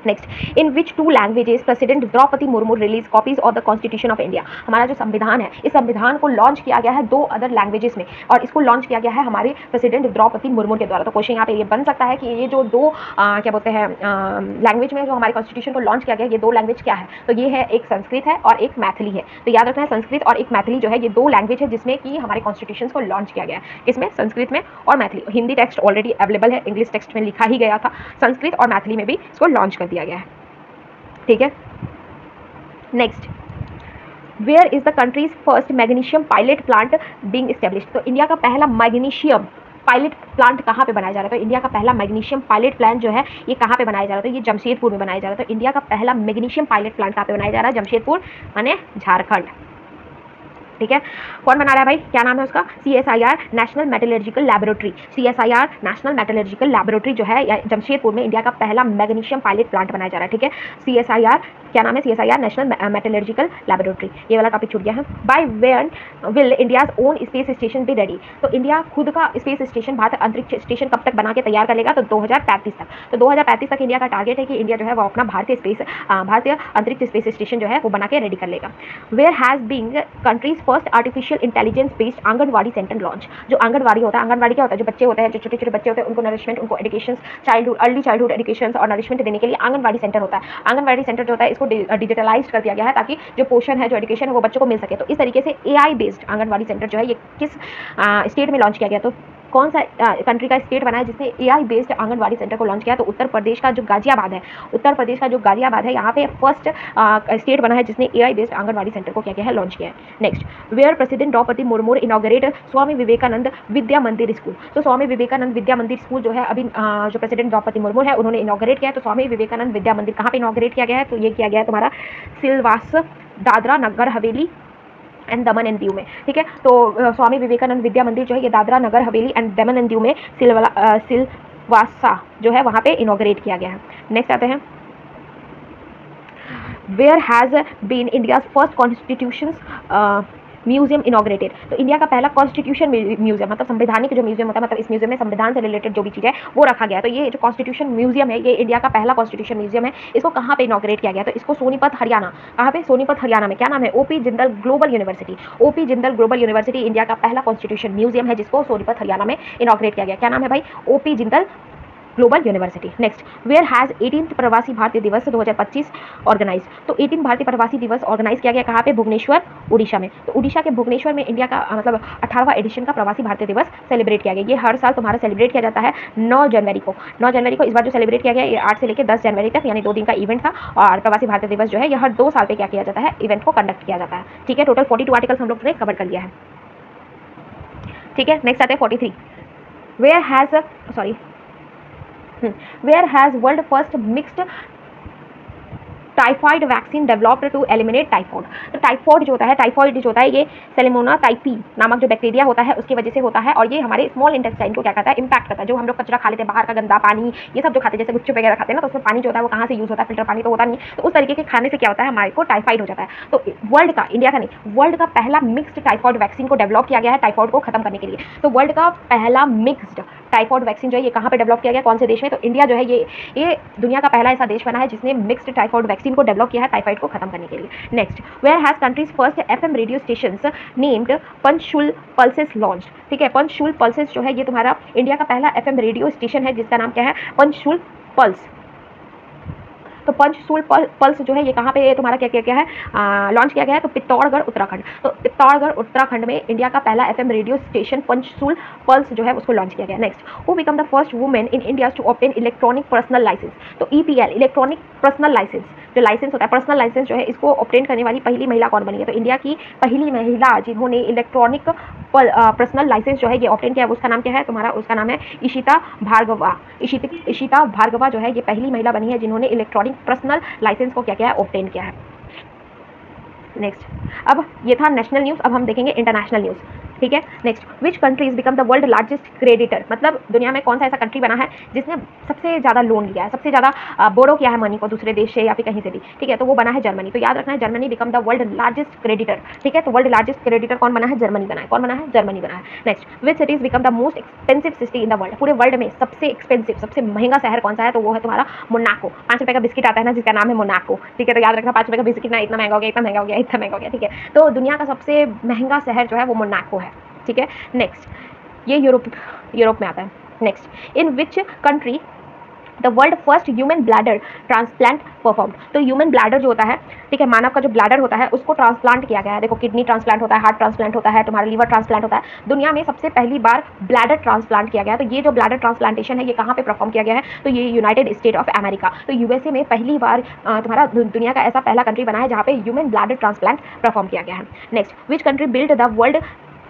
Next, in which two languages president Draupadi Murmu release copies of the constitution of India. हमारा जो संविधान है, इस संविधान को लॉन्च किया गया है दो अदर लैंग्वेजेस में, और इसको लॉन्च किया गया है हमारे प्रेसिडेंट द्रौपदी मुर्मू के द्वारा। तो क्वेश्चन यहाँ पे ये बन सकता है कि ये जो दो क्या बोलते हैं लैंग्वेज में जो हमारे कॉन्स्टिट्यूशन को लॉन्च किया गया, ये दो लैंग्वेज क्या है, तो ये है एक संस्कृत है और एक मैथिली है। तो याद रखना है संस्कृत और एक मैथिली जो है ये दो लैंग्वेज है जिसमें कि हमारे कॉन्स्टिट्यूशन को लॉन्च किया गया है। किसमें, संस्कृत में और Maithili. Hindi text already available है, इंग्लिश टेक्स्ट में लिखा ही गया था, संस्कृत और मैथिली में भी इसको लॉन्च कर दिया गया है। ठीक है, next, where is the countries first magnesium pilot plant being established. तो इंडिया का पहला मैग्नीशियम पायलट प्लांट कहाँ पे बनाया जा रहा है, तो इंडिया का पहला मैग्नीशियम पायलट प्लांट जो है ये कहाँ पे बनाया जा रहा है, तो ये जमशेदपुर में बनाया जा रहा है। तो इंडिया का पहला मैग्नीशियम पायलट प्लांट कहाँ पे बनाया जा रहा है, जमशेदपुर माने झारखंड। ठीक है, कौन बना रहा है भाई, क्या नाम है उसका, CSIR national metallurgical laboratory. CSIR national metallurgical laboratory जो है जमशेदपुर में इंडिया का पहला मैग्नीशियम पायलट प्लांट बनाया जा रहा है। ठीक है, CSIR क्या नाम है, CSIR नेशनल मेटलर्जिकल लैबोरेटरी। ये वाला टॉपिक छूट गया है। By when will India's own space station be ready. तो इंडिया खुद का स्पेस स्टेशन, भारत अंतरिक्ष स्टेशन कब तक बना के तैयार कर लेगा, तो 2035 तक। तो 2035 तक इंडिया का टारगेट है कि इंडिया जो है वो अपना भारतीय अंतरिक्ष स्पेस स्टेशन जो है वो बना के रेडी कर लेगा। Where has been countries first artificial intelligence based anganwadi centre launch. जो आंगनवाड़ी होता है, आंगनवाड़ी क्या होता है, जो बच्चे होते हैं, जो छोटे छोटे बच्चे होते हैं, उनको नरिशमेंट, उनको एजुकेशन, अर्ली चाइल्डहुड एजुकेशन और नरिशमेंट देने के लिए आंगनवाड़ी सेंटर होता है। आंगनवाड़ी सेंटर जो होता है इसको डिजिटलाइज कर दिया गया है ताकि जो पोषण है, जो एजुकेशन है वो बच्चों को मिल सके। तो इस तरीके से AI बेस्ड आंगनवाड़ी सेंटर जो है ये किस स्टेट में लॉन्च किया गया, तो कौन सा कंट्री का स्टेट बना है जिसने AI बेस्ड आंगनवाड़ी सेंटर को लॉन्च किया, तो उत्तर प्रदेश का जो गाजियाबाद है, उत्तर प्रदेश का जो गाजियाबाद है यहाँ पे फर्स्ट स्टेट बना है जिसने AI बेस्ड आंगनवाड़ी सेंटर को क्या किया है, लॉन्च किया है। Next, where president Draupadi Murmu inaugurate Swami Vivekananda Vidya Mandir school. तो स्वामी विवेकानंद विद्या मंदिर स्कूल जो है अभी जो प्रेसिडेंट द्रौपदी मुर्मू है उन्होंने इनॉग्रेट किया है। तो स्वामी विवेकानंद विद्या मंदिर कहाँ पे इनॉग्रेट किया गया है, तो ये किया गया है तुम्हारा selvas, Dadra Nagar Haveli and Daman and Diu में। ठीक है, तो स्वामी विवेकानंद विद्या मंदिर जो है ये Dadra Nagar Haveli and Daman and Diu में सिलवासा जो है वहाँ पे इनॉग्रेट किया गया है। नेक्स्ट आते हैं, where has been India's first constitution museum inaugurated. तो इंडिया का पहला कॉन्स्टिट्यूशन म्यूजियम, मतलब संवैधानिक जो म्यूजियम होता है, मतलब इस म्यूजियम में संविधान से रिलेटेड जो भी चीज़ है वो रखा गया है। तो ये जो कॉन्स्टिट्यूशन म्यूजियम है ये इंडिया का पहला कॉन्स्टिट्यूशन म्यूजियम है। इसको कहाँ पे इनॉग्रेट किया गया, तो इसको सोनीपत हरियाणा, कहाँ पे, सोनीपत हरियाणा में। क्या नाम है, OP Jindal global university. OP Jindal global university India का पहला कॉन्स्टिट्यूशन म्यूजियम है जिसको सोनीपत हरियाणा में इनॉग्रेट किया गया। क्या नाम है भाई, OP Jindal global university. Next, where has 18th Pravasi भारतीय दिवस 2025 ऑर्गेनाइज। तो 18 भारतीय प्रवासी दिवस ऑर्गेनाइज किया गया कहाँ पे? भुवनेश्वर, उड़ीसा में। तो उड़ीसा के भुवनेश्वर में इंडिया का मतलब 18वां एडिशन का प्रवासी भारतीय दिवस सेलिब्रेट किया गया। ये हर साल तुम्हारा सेलिब्रेट किया जाता है 9 जनवरी को। 9 जनवरी को इस बार जो सेलिब्रेट किया गया ये 8 से लेकर 10 जनवरी तक, यानी 2 दिन का इवेंट था। और प्रवासी भारतीय दिवस जो है ये हर 2 साल पे क्या किया जाता है? इवेंट को कंडक्ट किया जाता है। ठीक है, टोटल 42 आर्टिकल्स हम लोग ने कवर कर लिया है। ठीक है, नेक्स्ट आते हैं 43। Where has world first mixed typhoid vaccine developed to eliminate typhoid. तो टाइफॉइड जो होता है ये सेलेमोना टाइपी नामक जो बैक्टीरिया होता है उसकी वजह से होता है, और ये हमारे स्मॉल इंटेस्टाइन को क्या करता है? इंपैक्ट करता है। जो हम लोग कचरा खा लेते हैं, बाहर का गंदा पानी, ये सब जो खाते हैं, जैसे गुपचुप वगैरह खाते हैं ना, तो उसमें पानी जो होता है वो कहाँ से यूज़ होता है? फिल्टर पानी तो होता नहीं। तो उस तरीके के खाने से क्या होता है? हमारे को टाइफाइड हो जाता है। तो वर्ल्ड का, इंडिया का नहीं, वर्ल्ड का पहला मिक्स्ड टाइफॉइड वैक्सीन को डेवलप किया गया है टाइफॉइड को खत्म करने के लिए। तो वर्ल्ड का पहला मिक्स्ड टाइफॉइड वैक्सीन जो है ये कहाँ पे डेवलप किया गया? कौन से देश में? तो इंडिया जो है ये दुनिया का पहला ऐसा देश बना है जिसने मिक्स्ड टाइफॉइड वैक्सीन को डेवलप किया है टाइफाइड को खत्म करने के लिए। Next, where has country's first FM radio stations named Panchshul pulses launch. ठीक है, पंचशूल पल्सेस जो है ये तुम्हारा इंडिया का पहला एफएम रेडियो स्टेशन है जिसका नाम क्या है? पंचशूल पल्स। तो पंचशूल पल्स जो है ये कहाँ पे तुम्हारा क्या किया गया है? लॉन्च किया गया है। तो पित्तौड़गढ़ उत्तराखंड। तो पित्तौड़गढ़ उत्तराखंड में इंडिया का पहला एफएम रेडियो स्टेशन पंचशूल पल्स जो है उसको लॉन्च किया गया। Next, who become the first women in India to obtain electronic personal license. तो ईपीएल, इलेक्ट्रॉनिक पर्सनल लाइसेंस, जो लाइसेंस होता है पर्सनल लाइसेंस जो है इसको ऑब्टेन करने वाली पहली महिला कौन बनी है? तो इंडिया की पहली महिला जिन्होंने इलेक्ट्रॉनिक पर्सनल लाइसेंस जो है ये ऑब्टेन किया है उसका नाम क्या है तुम्हारा? उसका नाम है इशिता भार्गवा। इशिता भार्गवा जो है ये पहली महिला बनी है जिन्होंने इलेक्ट्रॉनिक पर्सनल लाइसेंस को क्या किया है? ऑब्टेन किया है। नेक्स्ट, अब ये था नेशनल न्यूज़, अब हम देखेंगे इंटरनेशनल न्यूज़। ठीक है, next, which countries become the world largest creditor. मतलब दुनिया में कौन सा ऐसा कंट्री बना है जिसने सबसे ज़्यादा लोन लिया है, सबसे ज़्यादा बोरो किया है मनी को दूसरे देश से या फिर कहीं से भी। ठीक है, तो वो बना है जर्मनी। तो याद रखना है Germany become the world largest creditor. ठीक है, तो वर्ल्ड लार्जेस्ट क्रेडिटर कौन बना है? जर्मनी बना है। कौन बना है? जर्मनी बना है। Next, which cities become the most expensive city in the world. पूरे वर्ल्ड में सबसे एक्सपेंसिव, सबसे महंगा शहर कौन सा है? तो वो है तुम्हारा मोनाको। 5 रुपये का बिस्किट आता है ना जिसका नाम है मोनाको। ठीक है, तो याद रखना 5 रुपये का बिस्किट ना इतना महंगा हो गया, इतना महंगा हो गया, इतना महंगा हो गया। ठीक है, तो दुनिया का सबसे महंगा शहर जो है वो मोनाको है। ठीक है, नेक्स्ट, ये यूरोप में आता है। Next, in which country the world first human bladder transplant performed. तो ह्यूमन ब्लैडर जो होता है, ठीक है, मानव का जो ब्लैडर होता है उसको ट्रांसप्लांट किया गया है। देखो, किडनी ट्रांसप्लांट होता है, हार्ट ट्रांसप्लांट होता है, तुम्हारा लीवर ट्रांसप्लांट होता है। दुनिया में सबसे पहली बार ब्लैडर ट्रांसप्लांट किया गया है। तो ये जो ब्लैडर ट्रांसप्लांटेशन है ये कहाँ पे परफॉर्म किया गया है? तो ये यूनाइटेड स्टेट ऑफ अमेरिका। तो यूएसए में पहली बार तुम्हारा दुनिया का ऐसा पहला कंट्री बना है जहाँ पे ह्यूमन ब्लैडर ट्रांसप्लांट परफॉर्म किया गया है। Next, which country build the world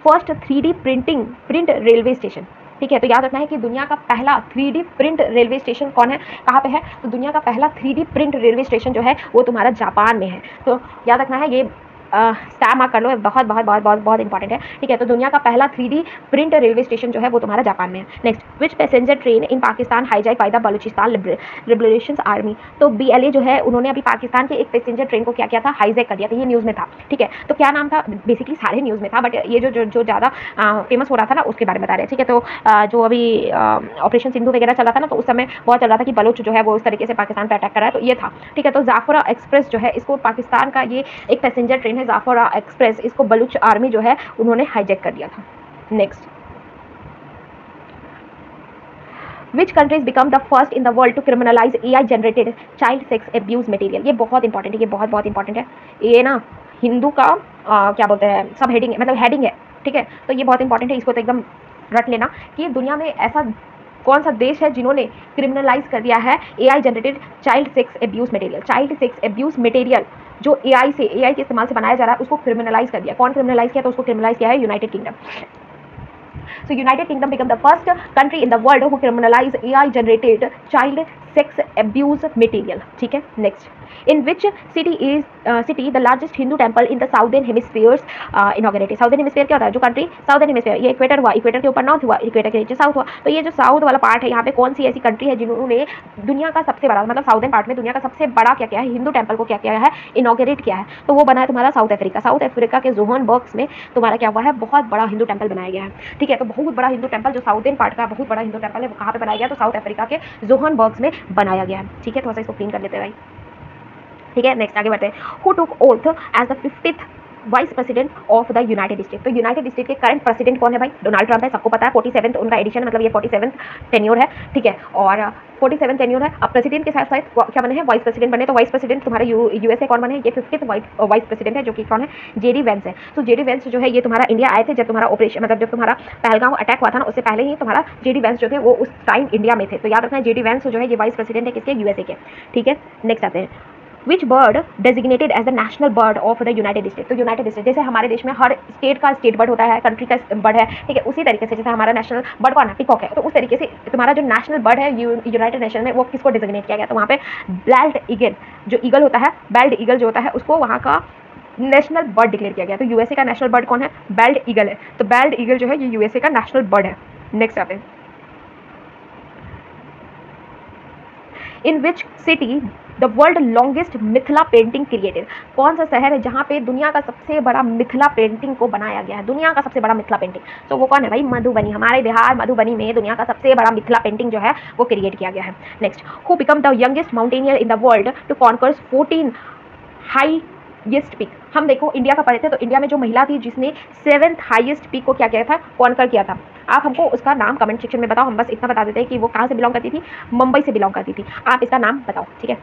first 3D print railway station. ठीक है, तो याद रखना है कि दुनिया का पहला 3D प्रिंट रेलवे स्टेशन कौन है, कहाँ पे है? तो दुनिया का पहला 3D प्रिंट रेलवे स्टेशन जो है वो तुम्हारा जापान में है। तो याद रखना है, ये स्टार मार्क कर लो, बहुत बहुत बहुत बहुत बहुत इंपॉर्टेंट है। ठीक है, तो दुनिया का पहला 3D प्रिंट रेलवे स्टेशन जो है वो तुम्हारा जापान में है। Next, which passenger train in Pakistan hijack by the Balochistan liberation army. तो BLA जो है उन्होंने अभी पाकिस्तान के एक पैसेंजर ट्रेन को क्या किया था? हाईजैक कर दिया था। ये न्यूज़ में था। ठीक है, तो क्या नाम था? बेसिकली सारे न्यूज़ में था, बट ये जो ज़्यादा फेमस हो रहा था ना उसके बारे में बता रहे हैं। ठीक है, तो जो अभी ऑपरेशन सिंधु वगैरह चला था ना, तो उस समय बहुत चल रहा था कि बलूच जो है वो इस तरीके से पाकिस्तान पर अटैक कर रहा है, तो ये था। ठीक है, तो जाफरा एक्सप्रेस जो है इसको पाकिस्तान का ये एक पैसेंजर ट्रेन है जाफरा एक्सप्रेस, इसको बलूच आर्मी जो है उन्होंने हाईजैक कर दिया था। Next, which countries become the first in the world to criminalize AI generated child sex abuse material. ये बहुत इंपॉर्टेंट है, ये बहुत बहुत इंपॉर्टेंट है। ये ना हिंदू का क्या बोलते हैं सब हेडिंग है, मतलब हेडिंग है। ठीक है, तो ये बहुत इंपॉर्टेंट है, इसको तो एकदम रट लेना कि दुनिया में ऐसा कौन सा देश है जिन्होंने क्रिमिनलाइज कर दिया है AI generated child sex abuse material. Child sex abuse material जो AI के इस्तेमाल से बनाया जा रहा है उसको क्रिमिनलाइज कर दिया। कौन क्रिमिनलाइज किया? तो उसको क्रिमिनलाइज किया है United kingdom. So United Kingdom became the first country in the world who criminalized AI generated child sex abuse material. ठीक है, next, in which city the largest Hindu temple in the southern hemispheres inaugurated। southern hemisphere क्या होता है? जो country southern hemisphere, ये equator हुआ, equator के ऊपर नॉर्थ हुआ, इक्वेटर के नीचे साउथ हुआ। तो ये जो साउथ वाला पार्ट है यहाँ पे कौन सी ऐसी कंट्री है जिन्होंने दुनिया का सबसे बड़ा, मतलब साउथर्न पार्ट में दुनिया का सबसे बड़ा क्या किया है? हिंदू टेम्पल को क्या किया है? इनॉग्रेट किया है। तो वो बना है तुम्हारा साउथ अफ्रीका। साउथ अफ्रीका के जोहान्सबर्ग में तुम्हारा क्या हुआ है? बहुत बड़ा हिंदू टेम्पल बनाया गया है। ठीक है, तो बहुत बड़ा हिंदू टेम्पल जो साउथर्न पार्ट का बहुत बड़ा हिंदू टेम्पल है वो कहाँ पे बनाया गया? तो साउथ अफ्रीका के जोहान्सबर्ग में बनाया गया है। ठीक है, थोड़ा सा इसको क्लीन कर लेते हैं भाई। ठीक है, नेक्स्ट आगे बढ़ते हैं। Who took oath as the 50th vice president of the United State. तो यूनाइटेड स्टेट के करंट प्रेसिडेंट कौन है भाई? डोनाल्ड ट्रंप है, सबको पता है। 47th उनका एडिशन, मतलब ये 47th टेन्योर है, ठीक है। और 47 टेन्योर है। अब प्रेसिडेंट के साथ साथ क्या बने हैं? वाइस प्रेसिडेंट बने। तो वाइस प्रेसिडेंट तुम्हारा यूएसए कौन बने? ये 50th वाइस प्रेसिडेंट है, जो कि कौन है? जेडी वेंस है। तो जेडी वेंस जो है ये तुम्हारा इंडिया आए थे जब तुम्हारा ऑपरेशन, मतलब जब तुम्हारा पहलगाम अटैक हुआ था ना, उससे पहले ही तुम्हारा जेडी वेंस जो थे वो उस टाइम इंडिया में थे। तो याद रखना जेडी वेंस जो है ये वाइस प्रेसिडेंट है किसके? यूएसए के, ठीक है। नेक्स्ट आते हैं, which bird designated as the national bird of the United State. तो यूनाइटेड स्टेट, जैसे हमारे देश में हर स्टेट का स्टेट बर्ड होता है, कंट्री का बर्ड है, ठीक है, उसी तरीके से जैसे हमारा नेशनल बर्ड कौन है? पीकॉक है। तो उस तरीके से तुम्हारा जो नेशनल बर्ड है यूनाइटेड नेशन में, वो किसको डिजिग्नेट किया गया? तो वहाँ पे बेल्ट ईगल, जो ईगल होता है, बेल्ट ईगल जो होता है, उसको वहाँ का नेशनल बर्ड डिक्लेयर किया गया। तो यूएसए का नेशनल बर्ड कौन है? बेल्ट ईगल है। तो बेल्ट ईगल जो है ये यूएसए का नेशनल बर्ड है। नेक्स्ट आते हैं, in which city the world longest Mithila painting created. कौन सा शहर है जहाँ पे दुनिया का सबसे बड़ा मिथिला पेंटिंग को बनाया गया है? दुनिया का सबसे बड़ा मिथिला पेंटिंग, तो वो कौन है भाई? मधुबनी। हमारे बिहार मधुबनी में दुनिया का सबसे बड़ा मिथिला पेंटिंग जो है वो क्रिएट किया गया है। Next, who become the youngest mountaineer in the world to conquer 14 highest peak. हम देखो इंडिया का पढ़े थे, तो इंडिया में जो महिला थी जिसने 7th हाईएस्ट पीक को क्या किया था? कॉन्कर किया था। आप हमको उसका नाम कमेंट सेक्शन में बताओ। हम बस इतना बता देते हैं कि वो कहाँ से बिलोंग करती थी? मुंबई से बिलोंग करती थी। आप इसका नाम बताओ, ठीक है।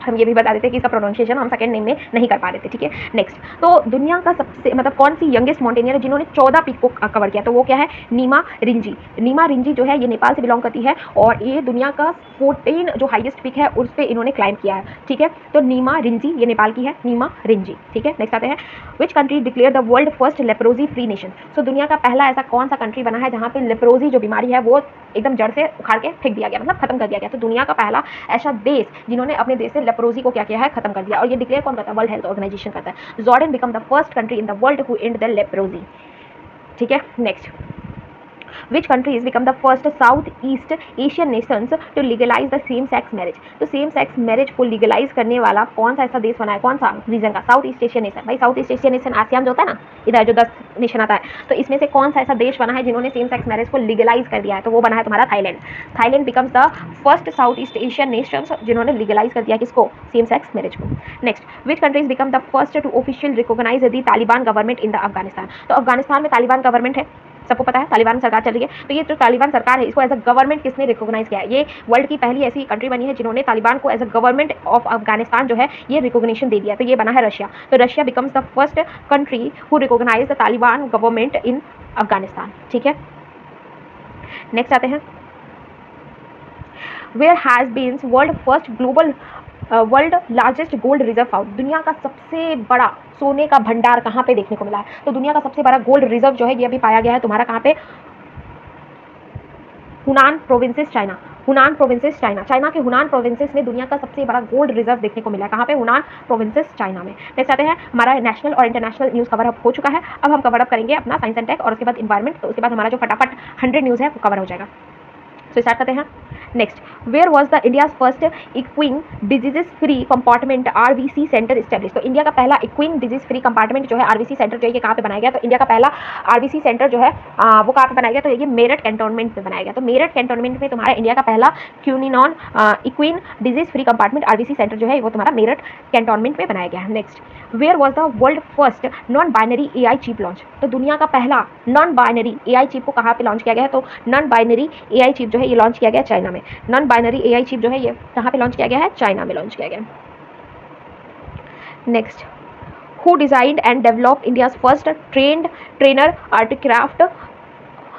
हम ये भी बता देते हैं कि इसका प्रोनाउंसिएशन हम सेकंड नेम में नहीं कर पा रहे थे, ठीक है। नेक्स्ट, तो दुनिया का सबसे, मतलब कौन सी यंगेस्ट माउंटेनियर है जिन्होंने 14 पीक को कवर किया? तो वो क्या है? नीमा रिंजी। नीमा रिंजी जो है ये नेपाल से बिलोंग करती है और ये दुनिया का 14 जो हाईएस्ट पीक है उस पर इन्होंने क्लाइम किया है, ठीक है। तो नीमा रिंजी ये नेपाल की है, नीमा रिंजी, ठीक है। नेक्स्ट आते हैं, which country declare the world first leprosy free nation. तो दुनिया का पहला ऐसा कौन सा कंट्री बना है जहाँ पे लेप्रोजी जो बीमारी है वो एकदम जड़ से उखाड़ के फेंक दिया गया, मतलब खत्म कर दिया गया। तो दुनिया का पहला ऐसा देश जिन्होंने अपने देश से लेप्रोजी को क्या किया है? खत्म कर दिया। और ये डिक्लेयर कौन करता है? वर्ल्ड हेल्थ ऑर्गेनाइजेशन करता है। Jordan become the first country in the world who end the leprosy, ठीक है। Next, which countries become the first South East Asian nations to legalize the same sex marriage। तो same sex marriage को legalise करने वाला कौन सा ऐसा देश बना है? कौन सा रीजन का? South East Asian nation. भाई South East Asian nation ASEAN जो होता है ना, इधर जो 10 नेशन आता है, तो इसमें से कौन सा ऐसा देश बना है जिन्होंने सेम सेक्स मैरिज को लीगलाइज कर दिया है? तो वो बना है तुम्हारा Thailand. Thailand becomes the first South East Asian nation जिन्होंने लीगलाइज कर दिया किसको? सेम सेक्स मैरिज को। Next, which countries become the first to official recognize the Taliban government in the Afghanistan. तो अफगानिस्तान में तालिबान गवर्नमेंट है, सबको पता है, तालिबान सरकार चल रही है। तो ये जो तालिबान सरकार है इसको एज अ गवर्नमेंट किसने रिकॉग्नाइज किया है? ये वर्ल्ड की पहली ऐसी कंट्री बनी है जिन्होंने तालिबान को as a government of Afghanistan जो है ये रिकॉग्निशन दे दिया। तो ये बना है रशिया। तो Russia becomes the first country who recognize the Taliban government in Afghanistan, ठीक है। नेक्स्ट आते हैं, where has been world first global world largest gold reserve found. दुनिया का सबसे बड़ा सोने का भंडार कहाँ पे देखने को मिला है? तो दुनिया का सबसे बड़ा गोल्ड रिजर्व जो है ये अभी पाया गया है तुम्हारा कहाँ पे? हुनान प्रोविंसेस चाइना। हुनान प्रोविंसेस चाइना, चाइना के हुनान प्रोविंसेस में दुनिया का सबसे बड़ा गोल्ड रिजर्व देखने को मिला है। कहाँ पे? हुनान प्रोविंसेस चाइना में। नेक्स्ट आते हैं, हमारा नेशनल और इंटरनेशनल न्यूज़ कवर अप हो चुका है। अब हम कवर अप करेंगे अपना साइंस एंड टेक और उसके बाद इन्वायरमेंट। तो उसके बाद हमारा जो फटाफट 100 न्यूज़ है वो कवर हो जाएगा। तो स्टार्ट करते हैं। Next, where was the India's first equine diseases free compartment RBC centre establish. तो इंडिया का पहला इक्विंग डिजीज फ्री कंपार्टमेंट जो है आरबीसी सेंटर जो है ये कहाँ पे बनाया गया? तो इंडिया का पहला आरबीसी सेंटर जो है वो कहाँ पे बनाया गया? तो ये मेरठ कैंटोनमेंट में बनाया गया। तो मेरठ कैंटोनमेंट में तुम्हारा इंडिया का पहला क्यूनिनॉन equine disease free compartment RBC centre जो है वो तुम्हारा मेरठ कैंटोनमेंट में बनाया गया है। Next, where was the world first non binary AI chip launch. तो दुनिया का पहला नॉन बाइनरी एआई चिप को कहाँ पे लॉन्च किया गया है? तो नॉन बाइनरी एआई चिप जो है ये लॉन्च किया गया चाइना में। नॉन बाइनरी एआई चिप जो है ये कहाँ पे लॉन्च किया गया है? चाइना में लॉन्च किया गया। Next, who designed and develop India's first trainer aircraft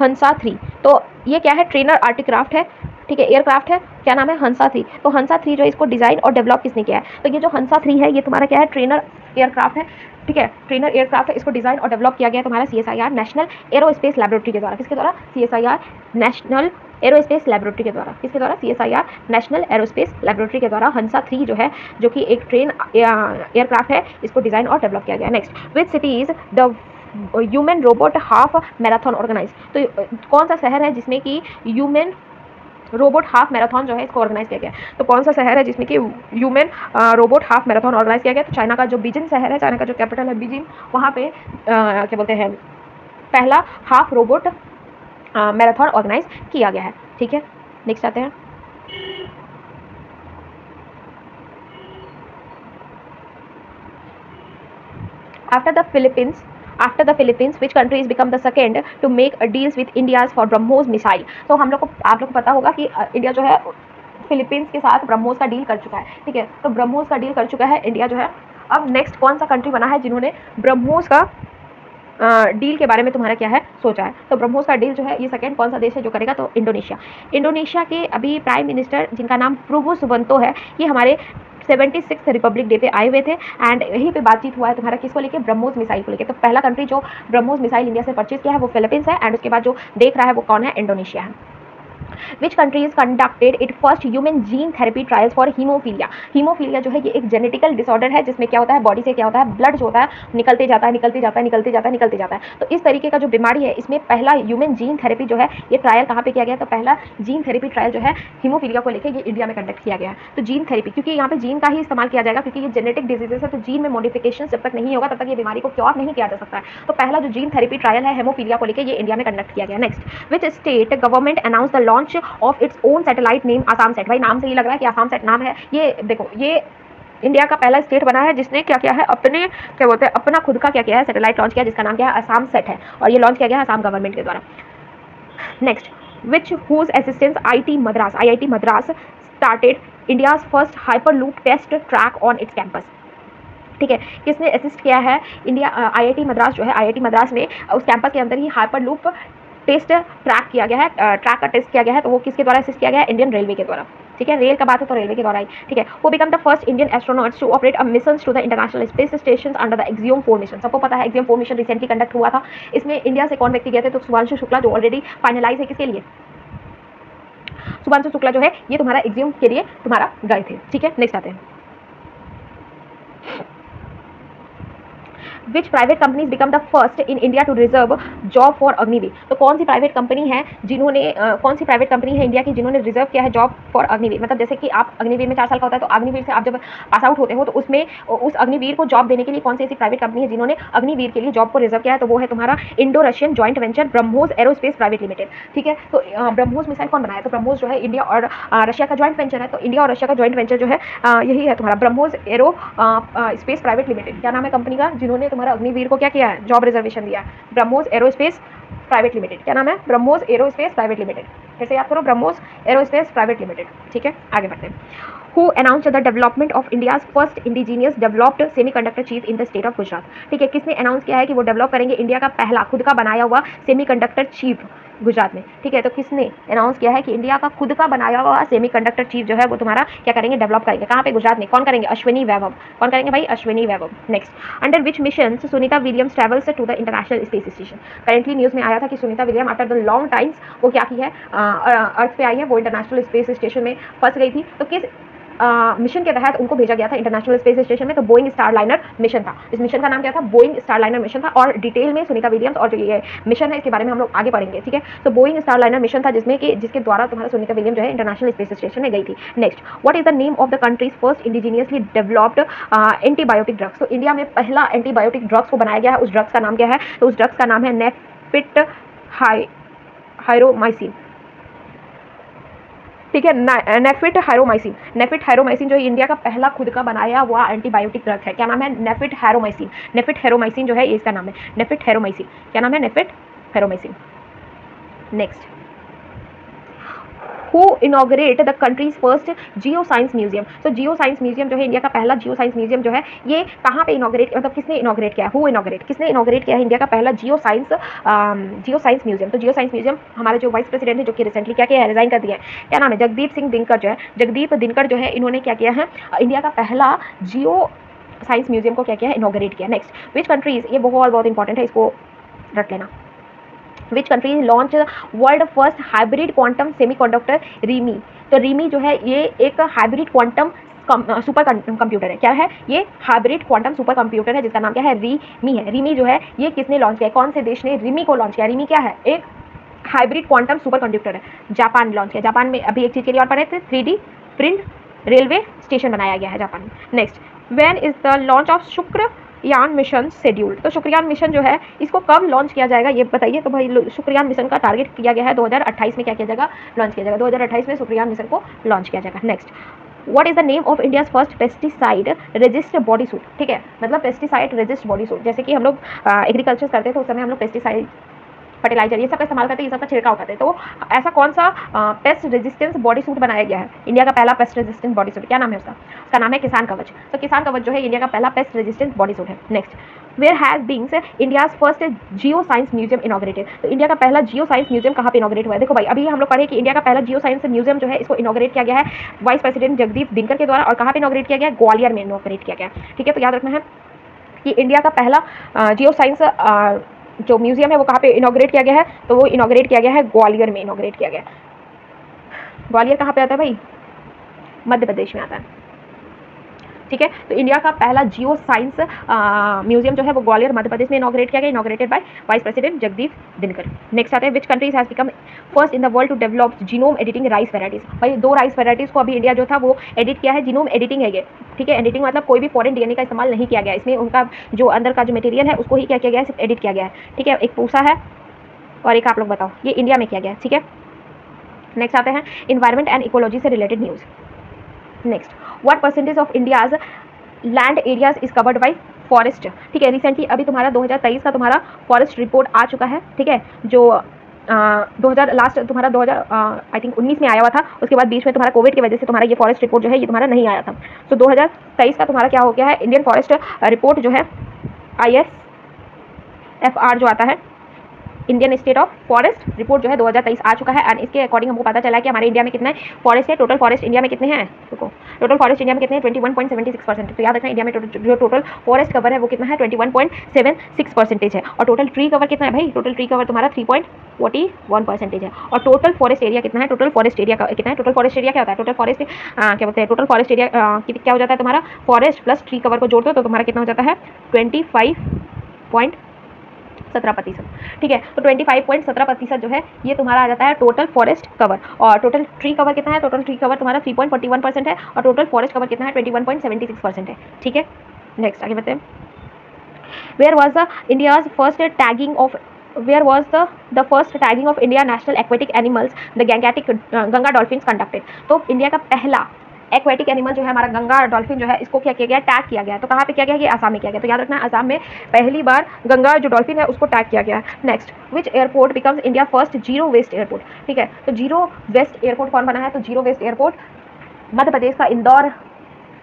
Hansa 3। तो ये क्या है? ट्रेनर आर्टिक्राफ्ट है, ठीक है, एयरक्राफ्ट है, क्या नाम है? हंसा 3। तो हंसा 3 जो है इसको डिजाइन और डेवलप किसने किया है? तो ये जो हंसा 3 है ये तुम्हारा क्या है? ट्रेनर एयरक्राफ्ट है, ठीक है, ट्रेनर एयरक्राफ्ट है। इसको डिजाइन और डेवलप किया गया है तुम्हारा सीएसआईआर नेशनल एरोस्पेस लैबोरेटरी के द्वारा। किसके द्वारा? सीएसआईआर नेशनल एरोस्पेस लैबोरेटरी के द्वारा। किसके द्वारा? सीएसआईआर नेशनल एरोस्पेस लैबोरेटरी के द्वारा हंसा 3 जो है, जो कि एक ट्रेन एयरक्राफ्ट है, इसको डिजाइन और डेवलप किया गया। Next, which city is the human robot half marathon organize. तो कौन सा शहर है जिसमें कि ह्यूमन रोबोट हाफ मैराथन जो है इसको ऑर्गेनाइज किया गया? तो कौन सा शहर है जिसमें कि human robot half marathon organize किया गया? तो चाइना का जो बीजिंग शहर है, चाइना का जो कैपिटल है बीजिंग, वहाँ पे क्या बोलते हैं, पहला हाफ रोबोट मैराथन ऑर्गेनाइज किया गया है, ठीक है। नेक्स्ट आते हैं, after the Philippines which countries become the second to make deals with India's for BrahMos missile. तो आप लोग को पता होगा कि इंडिया जो है फिलीपींस के साथ ब्रह्मोस का डील कर चुका है, ठीक है। तो ब्रह्मोस का डील कर चुका है इंडिया जो है। अब नेक्स्ट कौन सा कंट्री बना है जिन्होंने ब्रह्मोस का डील के बारे में तुम्हारा क्या है सोचा है? तो ब्रह्मोस का डील जो है ये सेकंड कौन सा देश है जो करेगा? तो इंडोनेशिया। इंडोनेशिया के अभी प्राइम मिनिस्टर जिनका नाम प्रबोवो सुबियांतो है, ये हमारे 76 रिपब्लिक डे पे आए हुए थे एंड यहीं पे बातचीत हुआ है तुम्हारा किसको लेके? ब्रह्मोस मिसाइल को लेके। तो पहला कंट्री जो ब्रह्मोस मिसाइल इंडिया से परचेज किया है वो फिलीपींस है एंड उसके बाद जो देख रहा है वो कौन है? इंडोनेशिया है। Which countries conducted its first human gene therapy trials for hemophilia? Haemophilia जो है ये एक जेनेटिकल डिसऑर्डर है जिसमें क्या होता है, बॉडी से क्या होता है, ब्लड जो होता है निकलते जाता है निकलते जाता है निकलते जाता है निकलते जाता है। तो इस तरीके का जो बीमारी है इसमें पहला ह्यूमन जीन थेरेपी जो है ये ट्रायल कहाँ पे किया गया? तो पहला जीन थेरेपी ट्रायल जो है हीमोफीलिया को लेकर ये इंडिया में कंडक्ट किया गया है। तो जीन थेरेपी, क्योंकि यहाँ पे जीन का ही इस्तेमाल किया जाएगा क्योंकि ये जेनेटिक डिजीजेस है, तो जीन में मॉडिफिकेशन जब तक नहीं होगा तब तक ये बीमारी को क्योर नहीं किया जा सकता है। तो पहला जो जीन थेरेपी ट्रायल है हेमोफीलिया को लेकर ये इंडिया में कंडक्ट किया गया। Next, which state government announce the launch of its own satellite name Assam set? भाई नाम से ही लग रहा है कि आसाम सेट नाम है। ये देखो, ये इंडिया का पहला स्टेट बना है जिसने क्या किया है, अपने क्या बोलते हैं अपना खुद का क्या किया है, सैटेलाइट लॉन्च किया जिसका नाम क्या है? आसाम सेट है और ये लॉन्च किया गया है आसाम गवर्नमेंट के द्वारा। Next, which whose assistance IIT Madras started India's first hyperloop test track on its campus? ठीक है, किसने असिस्ट किया है? इंडिया IIT मद्रास जो है, IIT मद्रास में उस कैंपस के अंदर ही हाइपरलूप टेस्ट ट्रैक किया गया है, ट्रैक का टेस्ट किया गया है। तो वो किसके द्वारा असिस्ट किया गया है? इंडियन रेलवे के द्वारा। ठीक है, रेल का बात है तो रेलवे के द्वारा ही। ठीक है, वो become the first Indian astronauts to operate a mission to the International Space Station under the Axiom 4 mission. सबको पता है एक्सियोम 4 मिशन रिसेंटली कंडक्ट हुआ था। इसमें इंडिया से कौन व्यक्ति गए थे? तो शुभांशु शुक्ला, जो ऑलरेडी फाइनलाइज है किसके लिए? शुभांशु शुक्ला जो है ये तुम्हारा एक्सियोम के लिए तुम्हारा गए थे। ठीक है, नेक्स्ट आते हैं। Which private companies become the first in India to reserve job for Agniveer? तो कौन सी प्राइवेट कंपनी है जिन्होंने कौन सी प्राइवेट कंपनी है इंडिया की जिन्होंने रिजर्व किया है जॉब फॉर अग्निवीर? मतलब जैसे कि आप अग्निवीर में 4 साल का होता है तो अग्निवीर से आप जब पास आउट होते हो तो उसमें उस अग्निवीर को जॉब देने के लिए कौन सी ऐसी प्राइवेट कंपनी है जिन्होंने अग्निवीर के लिए जॉब को रिजर्व किया है? तो वो है तुम्हारा Indo Russian joint venture BrahMos aerospace private limited. ठीक है, तो ब्रह्मोस मिसाइल कौन बनाया? तो ब्रह्मोस जो है इंडिया और रशिया का जॉइंट वेंचर है। तो इंडिया और रशिया का जॉइंट वेंचर जो है यही है तुम्हारा BrahMos arrow space private limited. क्या नाम है कंपनी का जिन्होंने तुम्हारा अग्निवीर को क्या किया है? जॉब रिजर्वेशन दिया है। BrahMos aerospace private limited. क्या नाम है? BrahMos aerospace private limited. फिर से याद करो, ब्रह्मोस एरोस्पेस प्राइवेट लिमिटेड। ठीक है, आगे बढ़ते हैं। Who announced the development of India's first indigenous developed semiconductor chip in the state of Gujarat? ठीक है, किसने अनाउंस किया है कि वो डेवलप करेंगे इंडिया का पहला खुद का बनाया हुआ सेमीकंडक्टर चिप गुजरात में? ठीक है, तो किसने अनाउंस किया है कि इंडिया का खुद का बनाया हुआ सेमीकंडक्टर चिप जो है वो तुम्हारा क्या करेंगे? डेवलप करेंगे। कहाँ पे? गुजरात में। कौन करेंगे? अश्विनी वैभव। कौन करेंगे भाई? Ashwini Vaibhav. Next, under which mission Sunita Williams travels to the International Space Station? Currently news में आया था कि Sunita William after the long times वो क्या की है, अर्थ पे आई है, वो इंटरनेशनल स्पेस स्टेशन में फंस गई थी। तो किस मिशन के तहत उनको भेजा गया था इंटरनेशनल स्पेस स्टेशन में? तो बोइंग स्टारलाइनर मिशन था। इस मिशन का नाम क्या था? बोइंग स्टारलाइनर मिशन था। और डिटेल में सुनीता विलियम्स और जो ये मिशन है इसके बारे में हम लोग आगे पढ़ेंगे। ठीक है, तो बोइंग स्टारलाइनर मिशन था जिसके द्वारा तुम्हारा सुनीता विलियम जो है इंटरनेशनल स्पेस स्टेशन में गई थी। Next, what is the name of the countries first indigenously developed antibiotic drugs? तो इंडिया में पहला एंटीबायोटिक ड्रग्स को बनाया गया है, उस ड्रग्स का नाम क्या है? तो उस ड्रग्स का नाम है नेफिट हाइरोमाइसिन। ठीक है, नेफिट हाइरोमाइसिन। नेफिट हाइरोमाइसिन जो है इंडिया का पहला खुद का बनाया हुआ एंटीबायोटिक ड्रग है। क्या नाम है? नेफिट हाइरोमाइसिन। नेफिट हाइरोमाइसिन जो है इसका नाम है नेफिट हाइरोमाइसिन। क्या नाम है? Nafithromycin. Next, who inaugurate the countries first geo science museum? तो जियो साइंस म्यूजियम जो है इंडिया का पहला जियो साइंस म्यूजियम जो है ये कहाँ पे इनॉग्रेट, मतलब किसने इनॉग्रेट किया? हु इनॉग्रेट, किसने इनॉग्रेट किया है इंडिया का पहला जियो साइंस म्यूजियम? तो जियो साइंस म्यूजियम हमारे जो वाइस प्रेसिडेंट है जो कि रिसेंटली क्या किया है, रिजाइन कर दिया है। क्या नाम है? जगदीप सिंह दिनकर जो है, जगदीप दिनकर जो है इन्होंने क्या किया है, इंडिया का पहला जियो साइंस म्यूजियम को क्या किया है? इनॉग्रेट किया। नेक्स्ट, विच कंट्रीज, ये बहुत इंपॉर्टेंट है, इसको रट लेना। Which country launch world first hybrid quantum semiconductor Rimi? तो रीमी जो है ये एक हाइब्रिड क्वांटम सुपर कंप्यूटर है। क्या है? ये हाइब्रिड क्वांटम सुपर कंप्यूटर है जिसका नाम क्या है? रीमी है। रीमी जो है ये किसने लॉन्च किया? कौन से देश ने रीमी को लॉन्च किया? रीमी क्या है? एक हाइब्रिड क्वांटम सुपर कंप्यूटर है, जापान लॉन्च किया। जापान में अभी एक चीज़ के लिए और पढ़े थे, 3D प्रिंट रेलवे स्टेशन बनाया गया है जापान में। Next, when is the launch of Shukrayaan mission scheduled? तो शुक्रयान मिशन जो है इसको कब लॉन्च किया जाएगा ये बताइए। तो भाई शुक्रयान मिशन का टारगेट किया गया है 2028 में क्या किया जाएगा? लॉन्च किया जाएगा। 2028 में शुक्रयान मिशन को लॉन्च किया जाएगा। Next, what is the name of India's first pesticide resist body suit, ठीक है, मतलब पेस्टिसाइड रेजिस्ट बॉडी सूट, जैसे कि हम लोग एग्रीकल्चर करते थे उस समय हम लोग पेस्टिसाइड फर्टिलाइजर ये सब का इस्तेमाल करते हैं, ये सब का छिड़काव करते हैं, तो ऐसा कौन सा पेस्ट रेजिस्टेंस बॉडी सूट बनाया गया है, इंडिया का पहला पेस्ट रेजिस्टेंस बॉडी सूट, क्या नाम है उसका, उसका नाम है किसान कवच। तो किसान कवच जो है इंडिया का पहला पेस्ट रेजिस्टेंस बॉडी सूट है। Next, where has been India's first geo science museum inaugurated, तो इंडिया का पहला जियो साइंस म्यूजियम कहाँ पे इनॉग्रेट हुआ है, देखो भाई अभी हम लोग पढ़े कि इंडिया का पहला जियो साइंस म्यूजियम जो है इसको इनॉग्रेट किया गया है वाइस प्रेसिडेंट जगदीप धनखड़ के द्वारा, और कहाँ पे इनॉग्रेट किया गया है, ग्वालियर में इनॉग्रेट किया गया, ठीक है। तो याद रखना है कि इंडिया का पहला जियो साइंस जो म्यूजियम है वो कहाँ पे इनॉग्रेट किया गया है, तो वो इनॉग्रेट किया गया है ग्वालियर में इनॉग्रेट किया गया है। ग्वालियर कहाँ पे आता है भाई, मध्य प्रदेश में आता है, ठीक है। तो इंडिया का पहला जियो साइंस म्यूजियम जो है वो ग्वालियर मध्य प्रदेश में इनॉग्रेट किया गया, inaugurated by vice president Jagdeep Dhankhar. Next आता है which countries has become first in the world to develop genome editing rice varieties, भाई 2 राइस वेराइटीज को अभी इंडिया जो था वो एडिट किया है, जीनोम एडिटिंग है ये, ठीक है। एडिटिंग मतलब कोई भी फॉरेन डीएनए का इस्तेमाल नहीं किया गया, इसमें उनका जो अंदर का जो मटेरियल है उसको ही क्या किया गया है, सिर्फ एडिट किया गया है, ठीक है। एक पूसा है और एक आप लोग बताओ, ये इंडिया में किया गया है, ठीक है। नेक्स्ट आते हैं इन्वायरमेंट एंड इकोलॉजी से related news. Next, what percentage of India's land areas is covered by forest, ठीक है। रिसेंटली अभी तुम्हारा 2023 का तुम्हारा फॉरेस्ट रिपोर्ट आ चुका है, ठीक है, जो 2000 लास्ट तुम्हारा 2000 आई थिंक 19 में आया हुआ था, उसके बाद बीच में तुम्हारा कोविड की वजह से तुम्हारा ये फॉरेस्ट रिपोर्ट जो है ये तुम्हारा नहीं आया था। तो 2023 का तुम्हारा क्या हो गया है, इंडियन फॉरेस्ट रिपोर्ट जो है ISFR जो आता है, Indian state of forest report जो है 2023 आ चुका है, एंड इसके अकॉर्डिंग हमको पता चला है कि हमारे इंडिया में कितना फॉरेस्ट है, टोटल फॉरेस्ट इंडिया में कितने हैं, देखो टोटल फॉरेस्ट इंडिया में कितने हैं 21.76%। तो याद रखना इंडिया में जो टोटल फॉरेस्ट कवर है वो कितना है 21.76% है, और टोटल ट्री कवर कितना है भाई, टोटल ट्री कवर तुम्हारा 3.41% है, और टोटल फॉरेस्ट एरिया कितना है, टोटल फॉरेस्ट एरिया कितना है, टोटल फॉरेस्ट एरिया क्या होता है, टोटल फॉरेस्ट क्या बोलते हैं, टोटल फॉरेस्ट एरिया क्या हो जाता है तुम्हारा, फॉरेस्ट प्लस ट्री कवर को जोड़ दो तो तुम्हारा कितना हो जाता है 25.17%, ठीक है। तो 25.17% जो है ये तुम्हारा आ जाता है टोटल फॉरेस्ट कवर, और टोटल ट्री कवर कितना है, टोटल ट्री कवर तुम्हारा 3.41% है, और टोटल फॉरेस्ट कवर कितना है 21.76% है, ठीक है। नेक्स्ट आगे बढ़ते हैं, where was the India's first tagging of where was the first tagging of India national aquatic animals the Ganga dolphin conducted, तो इंडिया का पहला एक्वेटिक एनिमल जो है हमारा गंगा डॉल्फिन जो है इसको क्या किया गया, टैग किया गया, तो कहाँ पे किया गया, ये आसाम में किया गया। तो याद रखना आसाम में पहली बार गंगा जो डॉल्फिन है उसको टैग किया गया। Next, which airport becomes India first zero waste airport, ठीक है। तो जीरो वेस्ट एयरपोर्ट कौन बना है, तो zero waste airport Madhya Pradesh का इंदौर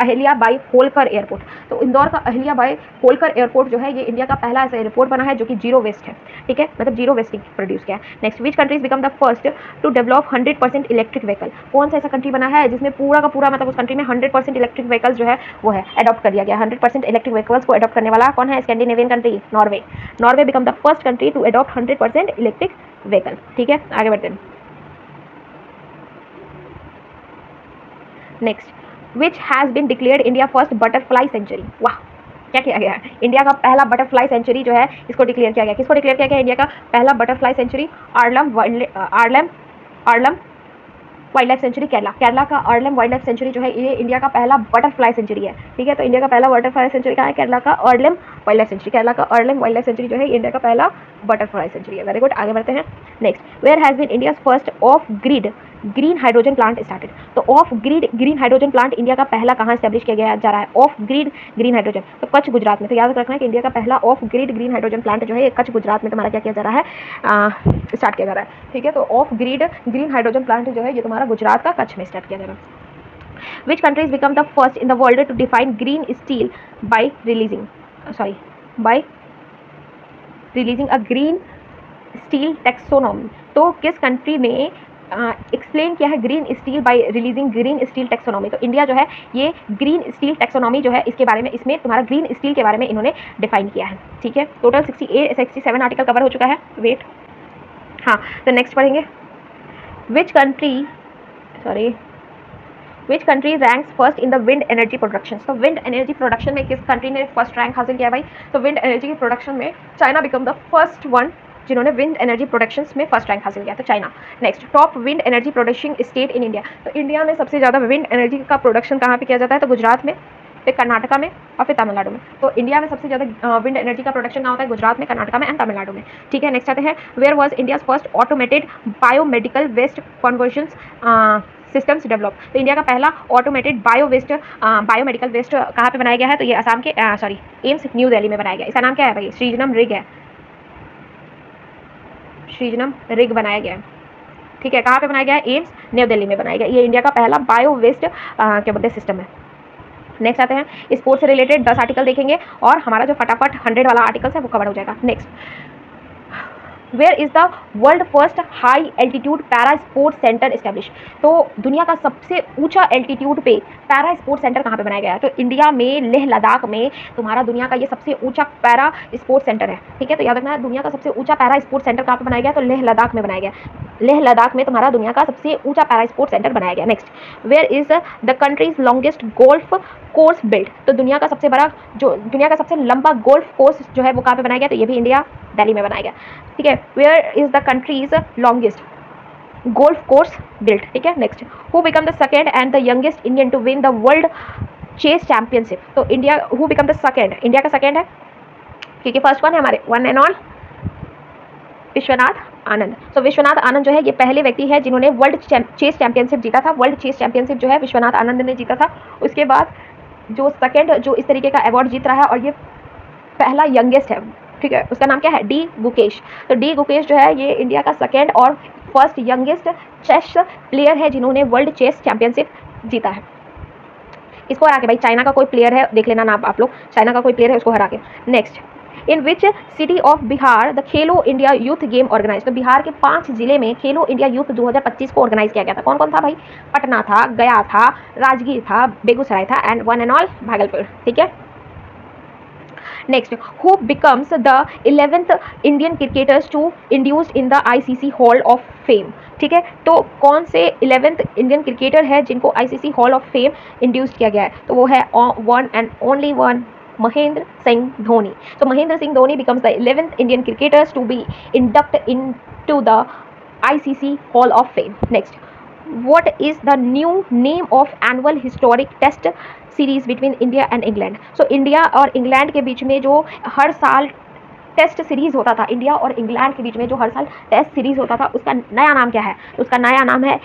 अहिल्या बाई होलकर एयरपोर्ट, तो इंदौर का अहिल्या बाई होलकर एयरपोर्ट जो है ये इंडिया का पहला ऐसा एयरपोर्ट बना है जो कि जीरो वेस्ट है, ठीक है, मतलब जीरो वेस्ट प्रोड्यूस किया है। Next, which countries become the first to develop 100% electric vehicle, कौन सा ऐसा कंट्री बना है जिसमें पूरा का पूरा मतलब उस कंट्री में 100% इलेक्ट्रिक व्हीकल्स जो है वो है अडॉप्ट कर दिया गया। 100% इलेक्ट्रिक व्हीकल्स को अडॉप्ट करने वाला कौन है, Scandinavian country Norway. Norway become the first country to adopt 100% electric vehicle, ठीक है। आगे बढ़ते हैं। Next, which has been declared India first butterfly sanctuary, वाह क्या किया गया है, इंडिया का पहला बटरफ्लाई सेंचुरी जो है इसको डिक्लेयर किया गया, किसको डिक्लेयर किया गया, इंडिया का पहला butterfly sanctuary Aralam wildlife sanctuary Kerala, Kerala का अर्लम वाइल्ड लाइफ सेंचुरी जो है ये इंडिया का पहला बटरफ्लाई सेंचुरी है, ठीक है। तो इंडिया का पहला बटरफ्लाई सेंचुरी कहाँ है, केरला का Aralam wild life sanctuary, Kerala का अर्लम वाइल्ड लाइफ सेंचुरी जो है इंडिया का पहला बटरफ्लाई सेंचुरी है। वेरी गुड, आगे बढ़ते हैं। Next, where has been India first off grid green hydrogen plant started, तो off grid green hydrogen plant India का पहला कहाँ स्टैब्लिश किया गया जा रहा है, ऑफ ग्रिड ग्रीन हाइड्रोजन, तो कच्छ गुजरात में। तो याद रखना है कि इंडिया का पहला of grid green hydrogen plant जो है कच्छ गुजरात में तुम्हारा क्या किया जा रहा है, स्टार्ट किया जा रहा है, ठीक है। तो off grid green hydrogen plant जो है ये तुम्हारा गुजरात का कच्छ में स्टार्ट किया जा रहा है। Which countries become the first in the world to define green steel by releasing a green steel taxonomy, तो किस कंट्री ने एक्सप्लेन किया है green steel by releasing green steel taxonomy, तो इंडिया जो है ये ग्रीन स्टील टेक्सोनॉमी जो है इसके बारे में, इसमें तुम्हारा ग्रीन स्टील के बारे में इन्होंने डिफाइन किया है, ठीक है। टोटल 67 आर्टिकल कवर हो चुका है, वेट हाँ। तो नेक्स्ट पढ़ेंगे, which country ranks first in the wind energy production, तो विंड एनर्जी प्रोडक्शन में किस कंट्री ने फर्स्ट रैंक हासिल किया भाई, तो विंड एनर्जी की प्रोडक्शन में China become the first one जिन्होंने विंड एनर्जी प्रोडक्शन में फर्स्ट रैंक हासिल किया, तो China. Next, top wind energy production state in India, तो इंडिया में सबसे ज़्यादा विंड एनर्जी का प्रोडक्शन कहाँ पे किया जाता है, तो गुजरात में, फिर कर्नाटका में और फिर तमिलनाडु में। तो इंडिया में सबसे ज़्यादा विंड एनर्जी का प्रोडक्शन कहाँ होता है, गुजरात में, कर्नाटका में एंड तमिलनाडु में, ठीक है। नेक्स्ट आते हैं, where was India's first automated biomedical waste conversion systems develop. तो इंडिया का पहला ऑटोमेटेड बायोमेडिकल वेस्ट कहाँ पे बनाया गया है? तो ये असम के एम्स न्यू दिल्ली में बनाया गया। इसका नाम क्या है भाई? श्रीजनम रिग है, श्रीजनम रिग बनाया गया है। ठीक है, कहाँ पे बनाया गया है? एम्स न्यू दिल्ली में बनाया गया। ये इंडिया का पहला बायो वेस्ट क्या बोलते हैं सिस्टम है। नेक्स्ट आते हैं स्पोर्ट्स से रिलेटेड 10 आर्टिकल देखेंगे और हमारा जो फटाफट 100 वाला आर्टिकल्स है वो कवर हो जाएगा। Next, where is the world first high altitude para sports centre establish? तो दुनिया का सबसे ऊंचा एल्टीट्यूड पे पैरा स्पोर्ट्स सेंटर कहाँ पे बनाया गया है? तो इंडिया में लेह लद्दाख में तुम्हारा दुनिया का ये सबसे ऊंचा पैरा स्पोर्ट्स सेंटर है। ठीक है, तो याद रखना दुनिया का सबसे ऊंचा पैरा स्पोर्ट्स सेंटर कहाँ पे बनाया गया? तो लेह लद्दाख में बनाया गया। लेह लद्दाख में तुम्हारा दुनिया का सबसे ऊंचा पैरा स्पोर्ट्स सेंटर बनाया गया। Next, where is the countries longest golf course build? तो दुनिया का सबसे लंबा गोल्फ कोर्स जो है वो कहाँ पे बनाया गया? तो ये भी इंडिया दिल्ली में बनाया गया। ठीक है, where is the countries longest golf course built? ठीक है, next, who become the second and the youngest Indian to win the world chess championship? तो India who become the second, India का सेकंड है क्योंकि फर्स्ट कौन है हमारे? One and all Vishwanath Anand. तो विश्वनाथ आनंद जो है ये पहले व्यक्ति है जिन्होंने वर्ल्ड चेस चैंपियनशिप जीता था। वर्ल्ड चेस चैंपियनशिप जो है विश्वनाथ आनंद ने जीता था। उसके बाद जो सेकंड जो इस तरीके का अवार्ड जीत रहा है और ये पहला यंगेस्ट है, ठीक है, उसका नाम क्या है? डी गुकेश। तो डी गुकेश जो है ये इंडिया का सेकंड और फर्स्ट यंगेस्ट चेस प्लेयर है जिन्होंने वर्ल्ड चेस चैंपियनशिप जीता है। इसको हरा के भाई चाइना का कोई प्लेयर है, देख लेना नाम आप लोग, चाइना का कोई प्लेयर है उसको हरा के। Next, in which city of Bihar the Khelo India youth game organise? तो बिहार के 5 जिले में खेलो इंडिया यूथ 2025 को ऑर्गेनाइज किया गया था। कौन कौन था भाई? पटना था, गया था, राजगीर था, बेगूसराय था and one and all Bhagalpur. ठीक है, next, who becomes the 11th Indian cricketers to induced in the ICC hall of fame? ठीक है, तो कौन से 11th इंडियन क्रिकेटर है जिनको ICC hall of fame induced किया गया है? तो वो है one and only one, Mahendra Singh Dhoni. So Mahendra Singh Dhoni becomes the 11th Indian cricketers to be inducted into the ICC Hall of Fame. Next, what is the new name of annual historic test series between India and England? So India और England के बीच में जो हर साल test series होता था, India और England के बीच में जो हर साल टेस्ट सीरीज होता था, उसका नया नाम क्या है? तो उसका नया नाम है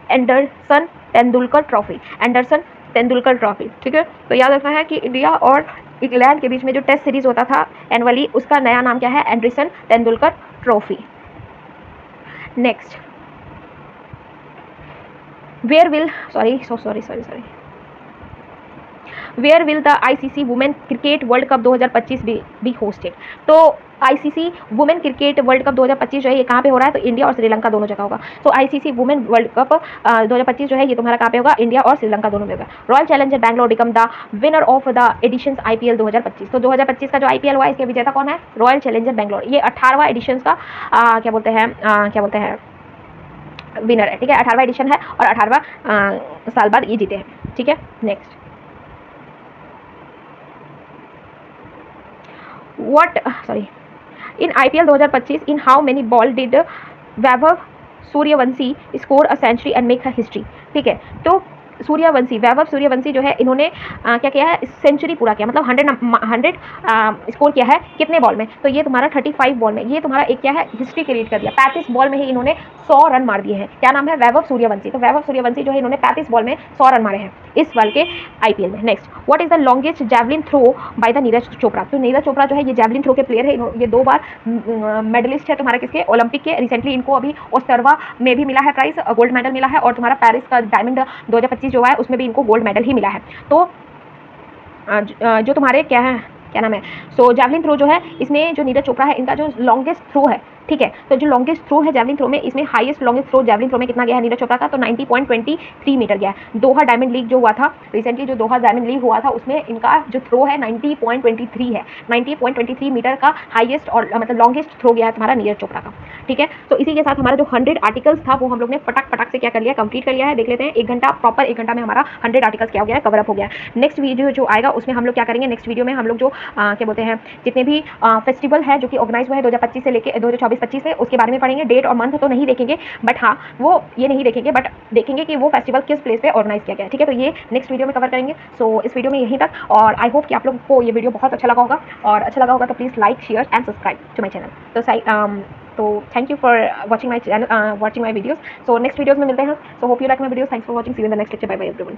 Anderson Tendulkar trophy. Anderson Tendulkar trophy. ठीक है, तो याद रखना है कि इंडिया और इंग्लैंड के बीच में जो टेस्ट सीरीज होता था एनुअली, उसका नया नाम क्या है? Anderson Tendulkar trophy. Next, where will the ICC women cricket world cup 2025 be hosted? तो ICC women cricket world cup 2025 जो है ये कहाँ पे हो रहा है? तो इंडिया और श्रीलंका दोनों जगह होगा। तो आईसीसी वुमेन वर्ल्ड कप 2025 जो है ये तुम्हारा कहाँ पे होगा? इंडिया और श्रीलंका दोनों में होगा। Royal Challenger Bangalore become the winner of the editions IPL 2025। तो 2025 का जो आईपीएल हुआ इसके विजेता कौन है? Royal Challenger Bangalore. ये 18वां एडिशन का क्या बोलते हैं विनर है। ठीक है, 18वां एडिशन है और 18वां साल बाद ये जीते हैं। ठीक है, नेक्स्ट, in IPL 2025 in how many ball did Vaibhav Suryavanshi score a century and make a history? ठीक है, तो वैभव सूर्यवंशी जो है इन्होंने क्या किया है? सेंचुरी पूरा किया, मतलब 100 स्कोर किया है कितने बॉल में? तो ये तुम्हारा 35 बॉल में, ये तुम्हारा एक क्या है? हिस्ट्री क्रिएट कर दिया। 35 बॉल में ही इन्होंने 100 रन मार दिए हैं। क्या नाम है? वैभव सूर्यवंशी। तो वैभव सूर्यवंशी जो है इन्होंने 35 बॉल में 100 रन मारे हैं इस साल के आईपीएल में। Next, what is the longest javelin throw by the Neeraj Chopra? तो नीरज चोपड़ा जो है ये जैवलिन थ्रो के प्लेयर है, ये 2 बार मेडलिस्ट है तुम्हारे किसके? ओलंपिक के। रिसेंटली इनको अभी ऑस्टरवा में भी मिला है प्राइज, गोल्ड मेडल मिला है, और तुम्हारा पेरिस का डायमंड 2025 जो है उसमें भी इनको गोल्ड मेडल ही मिला है। तो जो तुम्हारे क्या नाम है? सो जैवलिन थ्रो जो है इसमें जो नीरज चोपड़ा है इनका जो लॉन्गेस्ट थ्रो है, ठीक है, तो जो लॉन्गेस्ट थ्रो है जैवलिन थ्रो में, इसमें highest longest throw javelin throw में कितना गया है नीरज चोपड़ा का? तो 90.23 मीटर गया है। दोहा डायमंड लीग जो हुआ था रिसेंटली, जो दोहा डायमंड लीग हुआ था उसमें इनका जो थ्रो है 90.23 है। 90.23 मीटर का हाईएस्ट और मतलब लॉन्गेस्ट थ्रो गया है तुम्हारा नीरज चोपड़ा का। ठीक है, तो इसी के साथ हमारा जो 100 आर्टिकल्स था वो हम लोग ने फटाक से क्या कर लिया? कंप्लीट कर लिया है। देख लेते हैं, 1 घंटा प्रॉपर 1 घंटा में हमारा 100 आर्टिकल्स क्या हो गया है? कवर अप हो गया है। नेक्स्ट वीडियो जो आएगा उसमें हम लोग क्या करेंगे? नेक्स्ट वीडियो में हम लोग जो क्या बोलते हैं जितने भी फेस्टिवल है जो कि ऑर्गेनाइज हुए हैं 2025 से लेकर 2024 2025 है उसके बारे में पढ़ेंगे। डेट और मंथ तो नहीं देखेंगे, बट हाँ वो ये नहीं देखेंगे, बट देखेंगे कि वो फेस्टिवल किस प्लेस पे ऑर्गेनाइज किया गया है। ठीक है, तो ये नेक्स्ट वीडियो में कवर करेंगे। सो इस वीडियो में यहीं तक, और आई होप कि आप लोगों को ये वीडियो बहुत अच्छा लगा होगा, और अच्छा लगा होगा तो please like, share and subscribe to my channel. तो thank you for watching my videos. So next videos में मिलते हैं। So hope you like my videos. Thanks for watching. See you in the next lecture. Bye bye everyone.